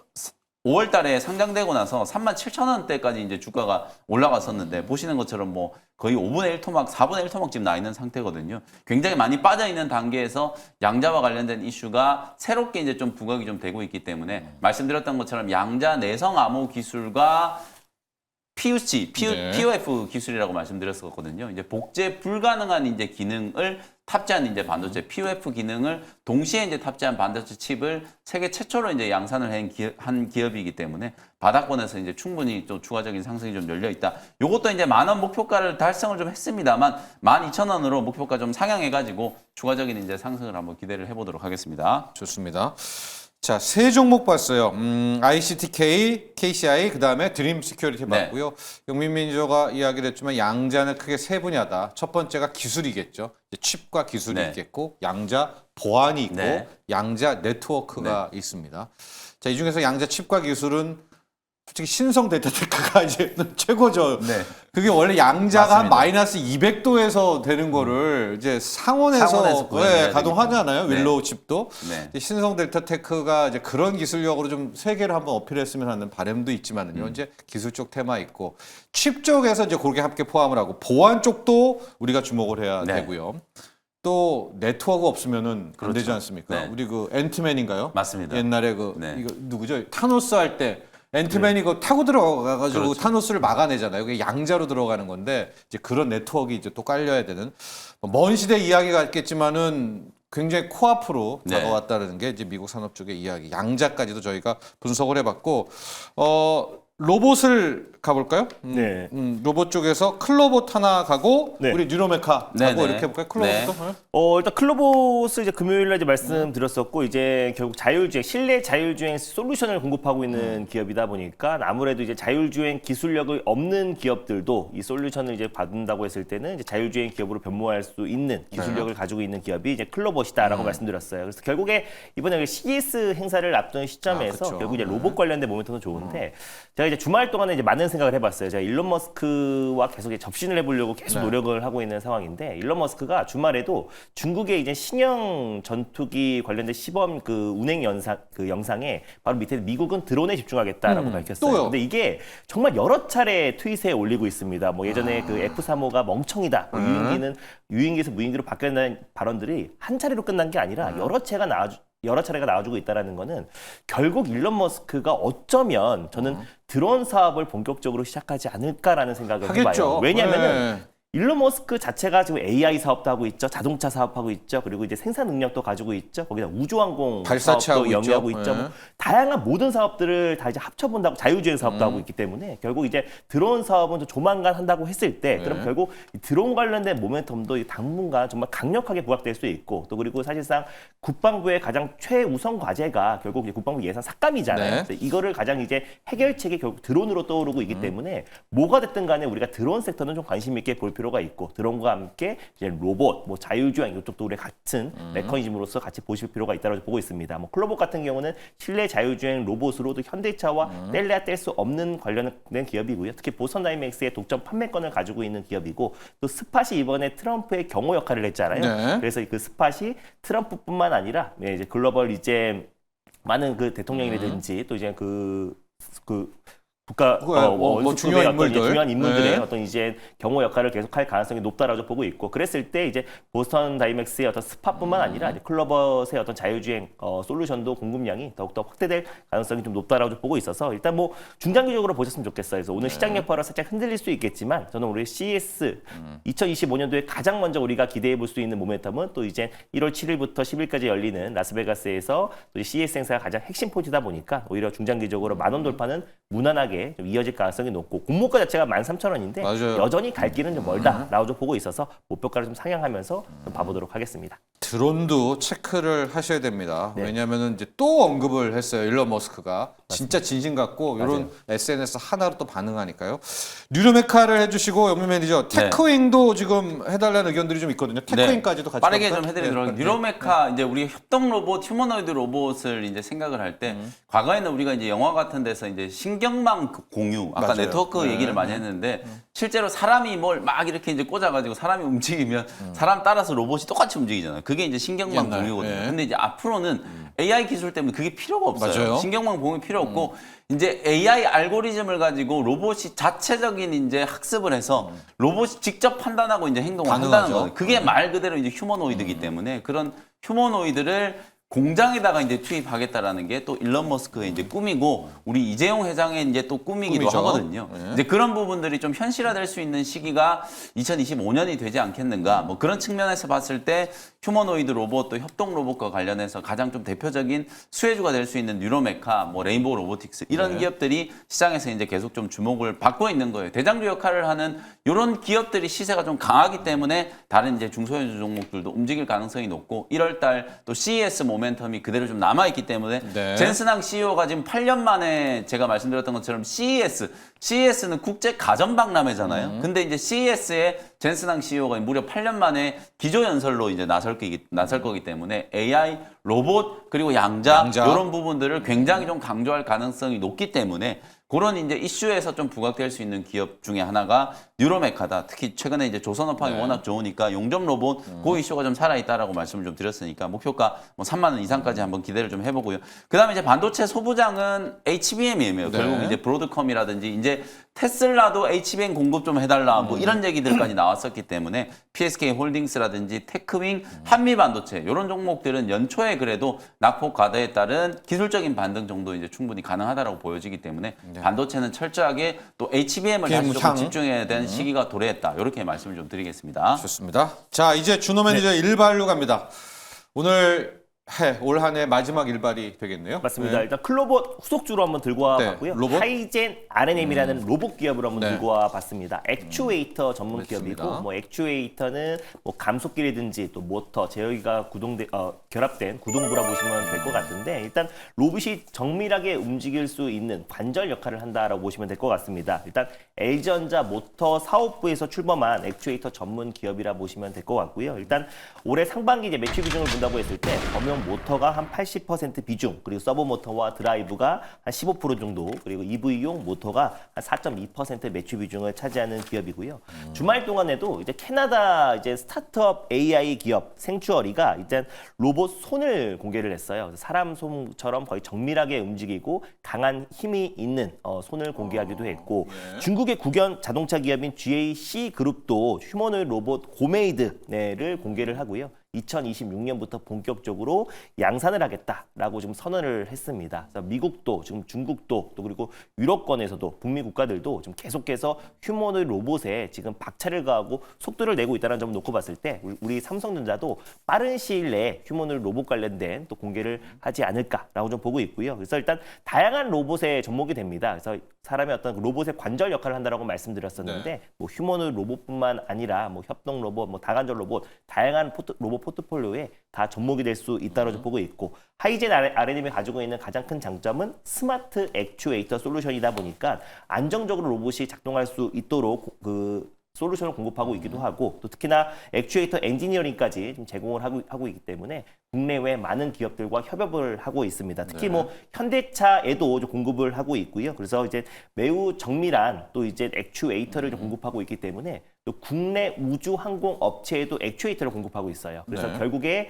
5월 달에 상장되고 나서 37,000원대까지 이제 주가가 올라갔었는데 보시는 것처럼 뭐 거의 5분의 1 토막, 4분의 1 토막 지금 나 있는 상태거든요. 굉장히 많이 빠져 있는 단계에서 양자와 관련된 이슈가 새롭게 이제 좀 부각이 좀 되고 있기 때문에 말씀드렸던 것처럼 양자 내성 암호 기술과 PUC, 네. POF 기술이라고 말씀드렸었거든요. 이제 복제 불가능한 이제 기능을 탑재한 이제 반도체 POF 기능을 동시에 이제 탑재한 반도체 칩을 세계 최초로 이제 양산을 한 기업이기 때문에 바닥권에서 이제 충분히 좀 추가적인 상승이 좀 열려 있다. 요것도 이제 10,000원 목표가를 달성을 좀 했습니다만 12,000원으로 목표가 좀 상향해가지고 추가적인 이제 상승을 한번 기대를 해보도록 하겠습니다. 좋습니다. 자, 세 종목 봤어요. ICTK, KCI, 그다음에 드림 시큐리티 네. 봤고요. 영민 매니저가 이야기를 했지만 양자는 크게 세 분야다. 첫 번째가 기술이겠죠. 이제 칩과 기술이 네. 있겠고 양자 보안이 있고 네. 양자 네트워크가 있습니다. 자, 이 중에서 양자 칩과 기술은 솔직히 신성 데이터테크가 이제 최고죠. 네. 그게 원래 양자가 한 맞습니다. 마이너스 200도에서 되는 거를 이제 상온에서 구현해야 가동하잖아요. 되기 때문에. 윌로우 칩도. 네. 이제 신성 델타테크가 이제 그런 기술력으로 좀 세계를 한번 어필했으면 하는 바람도 있지만은요. 이제 기술 쪽 테마 있고 칩 쪽에서 이제 그렇게 함께 포함을 하고 보안 쪽도 우리가 주목을 해야 네. 되고요. 또 네트워크 없으면은 안 그렇죠. 되지 않습니까? 네. 우리 그 앤트맨인가요? 맞습니다. 옛날에 그 네. 이거 누구죠? 타노스 할 때 앤트맨이 그거 타고 들어가가지고 그렇죠. 타노스를 막아내잖아요. 그게 양자로 들어가는 건데 이제 그런 네트워크 이제 또 깔려야 되는 먼 시대 이야기가 있겠지만은 굉장히 코앞으로 네. 다가왔다는 게 이제 미국 산업 쪽의 이야기. 양자까지도 저희가 분석을 해봤고 로봇을 가볼까요? 네. 로봇 쪽에서 클로봇 하나 가고 네. 우리 뉴로메카 네, 가고 네. 이렇게 해볼까요? 클로봇도? 네. 일단 클로봇을 이제 금요일날 이제 말씀드렸었고 이제 결국 자율주행 실내 자율주행 솔루션을 공급하고 있는 기업이다 보니까 아무래도 이제 자율주행 기술력이 없는 기업들도 이 솔루션을 이제 받는다고 했을 때는 이제 자율주행 기업으로 변모할 수 있는 기술력을 가지고 있는 기업이 이제 클로봇이다라고 말씀드렸어요. 그래서 결국에 이번에 CES 행사를 앞둔 시점에서 그렇죠. 결국 이제 로봇 관련된 모멘텀은 좋은데 제가 제가 이제 주말 동안에 이제 많은 생각을 해봤어요. 제가 일론 머스크와 계속 이제 접신을 해보려고 계속 네. 노력을 하고 있는 상황인데, 일론 머스크가 주말에도 중국의 이제 신형 전투기 관련된 시범 그 운행 영상에 바로 밑에 미국은 드론에 집중하겠다라고 밝혔어요. 또요? 근데 이게 정말 여러 차례 트윗에 올리고 있습니다. 뭐 예전에 그 F-35가 멍청이다, 뭐 유인기에서 무인기로 바뀌었다는 발언들이 한 차례로 끝난 게 아니라 여러 차례가 나와주고 있다는 거는 결국 일론 머스크가 어쩌면 저는 드론 사업을 본격적으로 시작하지 않을까라는 생각을 하겠죠. 해봐요. 왜냐하면은 네. 일론 머스크 자체가 지금 AI 사업도 하고 있죠. 자동차 사업하고 있죠. 그리고 이제 생산 능력도 가지고 있죠. 거기다 우주항공 발사체하고 사업도 영위하고 있죠. 있죠. 네. 뭐 다양한 모든 사업들을 다 이제 합쳐본다고, 자유주행 사업도 하고 있기 때문에 결국 이제 드론 사업은 좀 조만간 한다고 했을 때 그럼 결국 이 드론 관련된 모멘텀도 당분간 정말 강력하게 부각될 수 있고, 또 그리고 사실상 국방부의 가장 최우선 과제가 결국 이제 국방부 예산 삭감이잖아요. 네. 그래서 이거를 가장 이제 해결책이 결국 드론으로 떠오르고 있기 때문에 뭐가 됐든 간에 우리가 드론 섹터는 좀 관심 있게 볼 필요가 있고, 드론과 함께 이제 로봇, 뭐 자율주행 이쪽도 우리 같은 메커니즘으로서 같이 보실 필요가 있다고 보고 있습니다. 뭐 클로봇 같은 경우는 실내 자율주행 로봇으로도 현대차와 뗄래야 뗄 수 없는 관련된 기업이고요. 특히 보스턴 다이내믹스의 독점 판매권을 가지고 있는 기업이고, 또 스팟이 이번에 트럼프의 경호 역할을 했잖아요. 네. 그래서 그 스팟이 트럼프뿐만 아니라 이제 글로벌 이제 많은 그 대통령이라든지 또 이제 그 국가 뭐 중요한 인물들. 중요한 인물들의 네. 어떤 이제 경호 역할을 계속할 가능성이 높다라고 보고 있고, 그랬을 때 이제 보스턴 다이맥스의 어떤 스팟뿐만 아니라 이제 클로버스의 어떤 자율주행 솔루션도 공급량이 더욱더 확대될 가능성이 좀 높다라고 보고 있어서, 일단 뭐 중장기적으로 보셨으면 좋겠어요. 그래서 오늘 시장 여파로 살짝 흔들릴 수 있겠지만, 저는 우리 CES 2025년도에 가장 먼저 우리가 기대해 볼 수 있는 모멘텀은 또 이제 1월 7일부터 10일까지 열리는 라스베가스에서 또 CES 행사가 가장 핵심 포인트다 보니까 오히려 중장기적으로 10,000원 돌파는 무난하게 좀 이어질 가능성이 높고, 공모가 자체가 13,000원인데 맞아요. 여전히 갈 길은 좀 멀다라고 좀 보고 있어서 목표가를 좀 상향하면서 좀 봐보도록 하겠습니다. 드론도 체크를 하셔야 됩니다. 네. 왜냐하면 이제 또 언급을 했어요. 일론 머스크가 진짜 진심 같고 이런 맞아요. SNS 하나로 또 반응하니까요. 뉴로메카를 해주시고 연미 매니저 네. 테크윙도 지금 해달라는 의견들이 좀 있거든요. 테크윙까지도 같이 빠르게 갈까요? 좀 해드리도록 하겠습니다. 뉴로메카 이제 우리 협동 로봇, 휴머노이드 로봇을 이제 생각을 할 때 과거에는 우리가 이제 영화 같은 데서 이제 신경망 공유, 아까 맞아요. 네트워크 네. 얘기를 많이 했는데 실제로 사람이 뭘 막 이렇게 이제 꽂아가지고 사람이 움직이면 사람 따라서 로봇이 똑같이 움직이잖아요. 그게 이제 신경망 옛날, 공유거든요. 네. 근데 이제 앞으로는 AI 기술 때문에 그게 필요가 없어요. 맞아요. 신경망 공유 필요 없고 이제 AI 알고리즘을 가지고 로봇이 자체적인 이제 학습을 해서 로봇이 직접 판단하고 이제 행동을 가능하죠. 한다는 거예요. 그게 말 그대로 이제 휴머노이드이기 때문에 그런 휴머노이드를 공장에다가 이제 투입하겠다라는 게 또 일론 머스크의 이제 꿈이고, 우리 이재용 회장의 이제 또 꿈이기도 꿈이죠. 하거든요. 네. 이제 그런 부분들이 좀 현실화될 수 있는 시기가 2025년이 되지 않겠는가. 뭐 그런 측면에서 봤을 때 휴머노이드 로봇 또 협동 로봇과 관련해서 가장 좀 대표적인 수혜주가 될 수 있는 뉴로메카, 뭐 레인보우 로보틱스 이런 네. 기업들이 시장에서 이제 계속 좀 주목을 받고 있는 거예요. 대장주 역할을 하는 이런 기업들이 시세가 좀 강하기 때문에 다른 이제 중소형주 종목들도 움직일 가능성이 높고, 1월 달 또 CES 모멘텀이 그대로 좀 남아 있기 때문에 네. 젠슨항 CEO가 지금 8년 만에 제가 말씀드렸던 것처럼 CES는 국제 가전 박람회잖아요. 근데 이제 CES에 젠슨항 CEO가 무려 8년 만에 기조 연설로 이제 나설 거기 때문에 AI, 로봇 그리고 양자 이런 부분들을 굉장히 좀 강조할 가능성이 높기 때문에 그런 이제 이슈에서 좀 부각될 수 있는 기업 중에 하나가 뉴로메카다. 특히 최근에 이제 조선업황이 네. 워낙 좋으니까 용접 로봇 그 이슈가 좀 살아있다라고 말씀을 좀 드렸으니까 목표가 뭐 3만 원 이상까지 한번 기대를 좀 해보고요. 그다음에 이제 반도체 소부장은 HBM이에요. 네. 결국 이제 브로드컴이라든지 이제 테슬라도 HBM 공급 좀 해달라 뭐 이런 얘기들까지 나왔었기 때문에 PSK 홀딩스라든지 테크윙, 한미반도체 이런 종목들은 연초에 그래도 낙폭 과다에 따른 기술적인 반등 정도 이제 충분히 가능하다라고 보여지기 때문에 반도체는 철저하게 또 HBM을 다시 조금 향. 집중해야 되는 시기가 도래했다. 이렇게 말씀을 좀 드리겠습니다. 좋습니다. 자, 이제 준호 매니저 일발로 갑니다. 오늘 올 한 해 마지막 일발이 되겠네요. 맞습니다. 네. 일단 클로봇 후속주로 한번 들고 와봤고요. 로봇? 하이젠 RNM이라는 로봇 기업으로 한번 네. 들고 와봤습니다. 액추에이터 전문 그렇습니다. 기업이고, 뭐 액추에이터는 뭐 감속기라든지 또 모터, 제어기가 결합된 구동부라 보시면 될 것 같은데, 일단 로봇이 정밀하게 움직일 수 있는 관절 역할을 한다라고 보시면 될 것 같습니다. 일단 LG전자 모터 사업부에서 출범한 액추에이터 전문 기업이라 보시면 될 것 같고요. 일단 올해 상반기 이제 매출 비중을 본다고 했을 때 범용 기존 모터가 한 80% 비중, 그리고 서브 모터와 드라이브가 한 15% 정도, 그리고 EV용 모터가 한 4.2% 매출 비중을 차지하는 기업이고요. 주말 동안에도 이제 캐나다 이제 스타트업 AI 기업 생추어리가 일단 로봇 손을 공개를 했어요. 사람 손처럼 거의 정밀하게 움직이고 강한 힘이 있는 손을 공개하기도 했고, 중국의 국영 자동차 기업인 GAC 그룹도 휴머노id 로봇 고메이드를 공개를 하고요. 2026년부터 본격적으로 양산을 하겠다라고 지금 선언을 했습니다. 그래서 미국도 지금 중국도 또 그리고 유럽권에서도 북미 국가들도 좀 계속해서 휴머노id 로봇에 지금 박차를 가하고 속도를 내고 있다는 점을 놓고 봤을 때 우리 삼성전자도 빠른 시일 내에 휴머노id 로봇 관련된 또 공개를 하지 않을까라고 좀 보고 있고요. 그래서 일단 다양한 로봇에 접목이 됩니다. 그래서 사람의 어떤 로봇의 관절 역할을 한다라고 말씀드렸었는데 뭐 휴머노id 로봇뿐만 아니라 뭐 협동 로봇, 뭐 다관절 로봇, 다양한 로봇 포트폴리오에 다 접목이 될 수 있다고 좀 보고 있고, 하이젠 R&M이 가지고 있는 가장 큰 장점은 스마트 액추에이터 솔루션이다 보니까 안정적으로 로봇이 작동할 수 있도록 그 솔루션을 공급하고 있기도 하고, 또 특히나 액추에이터 엔지니어링까지 좀 제공을 하고 있기 때문에 국내외 많은 기업들과 협업을 하고 있습니다. 특히 뭐 현대차에도 좀 공급을 하고 있고요. 그래서 이제 매우 정밀한 또 이제 액추에이터를 좀 공급하고 있기 때문에 또 국내 우주 항공 업체에도 액추에이터를 공급하고 있어요. 그래서 결국에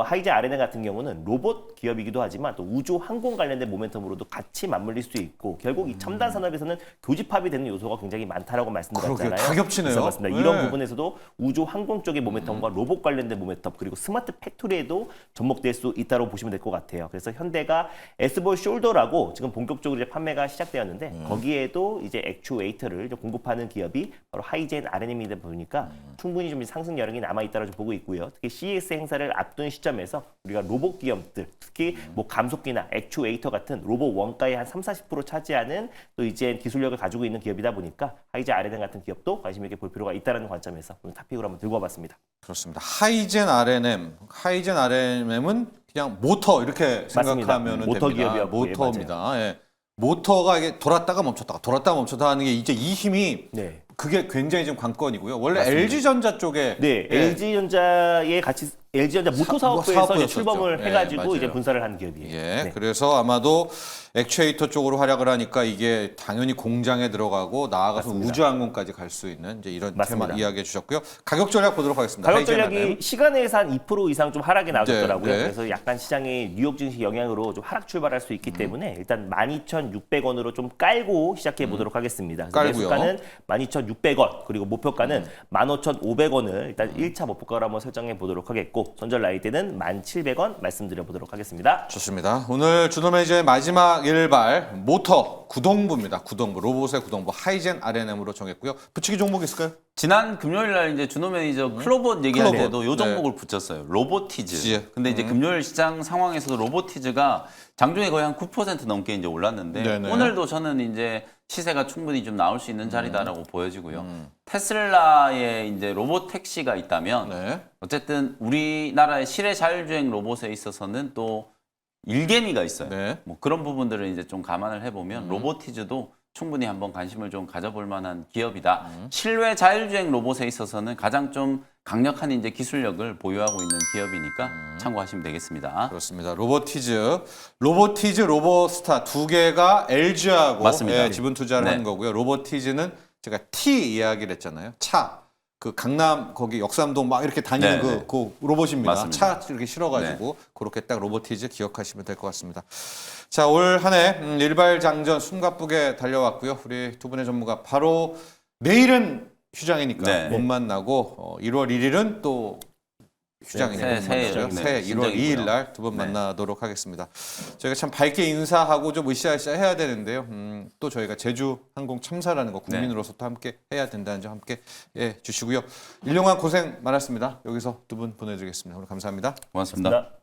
하이젠 R&M 같은 경우는 로봇 기업이기도 하지만 또 우주 항공 관련된 모멘텀으로도 같이 맞물릴 수 있고, 결국 이 첨단 산업에서는 교집합이 되는 요소가 굉장히 많다라고 말씀드렸잖아요. 다 겹치네요. 그래서 맞습니다. 이런 부분에서도 우주 항공 쪽의 모멘텀과 로봇 관련된 모멘텀, 그리고 스마트 팩토리에도 접목될 수 있다고 보시면 될 것 같아요. 그래서 현대가 S볼 숄더라고 지금 본격적으로 이제 판매가 시작되었는데 거기에도 이제 액추에이터를 공급하는 기업이 바로 하이젠 R&M이다 보니까 충분히 좀 상승 여력이 남아 있다고 좀 보고 있고요. 특히 CES 행사를 앞둔 시점에서 우리가 로봇 기업들, 특히 뭐 감속기나 액추에이터 같은 로봇 원가의 한 30-40% 차지하는 또 이제 기술력을 가지고 있는 기업이다 보니까 하이젠 R&M 같은 기업도 관심 있게 볼 필요가 있다는 관점에서 오늘 탑픽으로 한번 들고 와봤습니다. 그렇습니다. 하이젠 R&M은 그냥 모터 이렇게 생각하면 모터 됩니다. 기업이었고, 모터입니다. 예. 모터가 이게 돌았다가 멈췄다 하는 게 이제 이 힘이 그게 굉장히 좀 관건이고요. 원래 맞습니다. LG전자 쪽에 LG전자에 같이 LG전자 모터 사업부에서 이제 출범을 해가지고 맞아요. 이제 분사를 한 기업이에요. 그래서 아마도 액추에이터 쪽으로 활약을 하니까 이게 당연히 공장에 들어가고 나아가서 우주항공까지 갈 수 있는 이제 이런 테마 이야기해 주셨고요. 가격 전략 보도록 하겠습니다. 가격 전략이 시간에서 한 2% 이상 좀 하락이 나오더라고요. 그래서 약간 시장의 뉴욕 증시 영향으로 좀 하락 출발할 수 있기 때문에 일단 12,600원으로 좀 깔고 시작해 보도록 하겠습니다. 매수가는 12,600원, 그리고 목표가는 15,500원을 일단 1차 목표가로 한번 설정해 보도록 하겠고, 손절 라이트는 1,700원 말씀드려 보도록 하겠습니다. 좋습니다. 오늘 준호 매니저의 마지막 일발 모터 구동부입니다. 구동부, 로봇의 구동부 하이젠 R&M으로 정했고요. 붙이기 종목 있을까요? 지난 금요일 날 이제 준호 매니저 클로봇 얘기할 때도 요 종목을 붙였어요. 로보티즈. 근데 이제 금요일 시장 상황에서도 로보티즈가 장중에 거의 한 9% 넘게 이제 올랐는데 오늘도 저는 이제 시세가 충분히 좀 나올 수 있는 자리다라고 보여지고요. 테슬라의 이제 로봇 택시가 있다면 어쨌든 우리나라의 실외 자율주행 로봇에 있어서는 또 일개미가 있어요. 뭐 그런 부분들을 이제 좀 감안을 해보면 로보티즈도 충분히 한번 관심을 좀 가져볼 만한 기업이다. 실외 자율주행 로봇에 있어서는 가장 좀 강력한 이제 기술력을 보유하고 있는 기업이니까 참고하시면 되겠습니다. 그렇습니다. 로보티즈, 로보스타 두 개가 LG하고 지분 투자를 한 거고요. 로보티즈는 제가 T 이야기를 했잖아요. 차. 그 강남 거기 역삼동 막 이렇게 다니는 그 로봇입니다. 맞습니다. 차 이렇게 실어가지고 그렇게 딱 로보티즈 기억하시면 될 것 같습니다. 자, 올 한 해 일발장전 숨가쁘게 달려왔고요. 우리 두 분의 전무가 바로 내일은 휴장이니까 못 만나고 1월 1일은 또 휴장이니까 새해 1월 2일 날 두 분 만나도록 하겠습니다. 저희가 참 밝게 인사하고 좀 으쌰으쌰 해야 되는데요. 또 저희가 제주 항공 참사라는 거 국민으로서 또 함께 해야 된다는 점 함께 해 주시고요. 1년간 고생 많았습니다. 여기서 두 분 보내드리겠습니다. 오늘 감사합니다. 고맙습니다.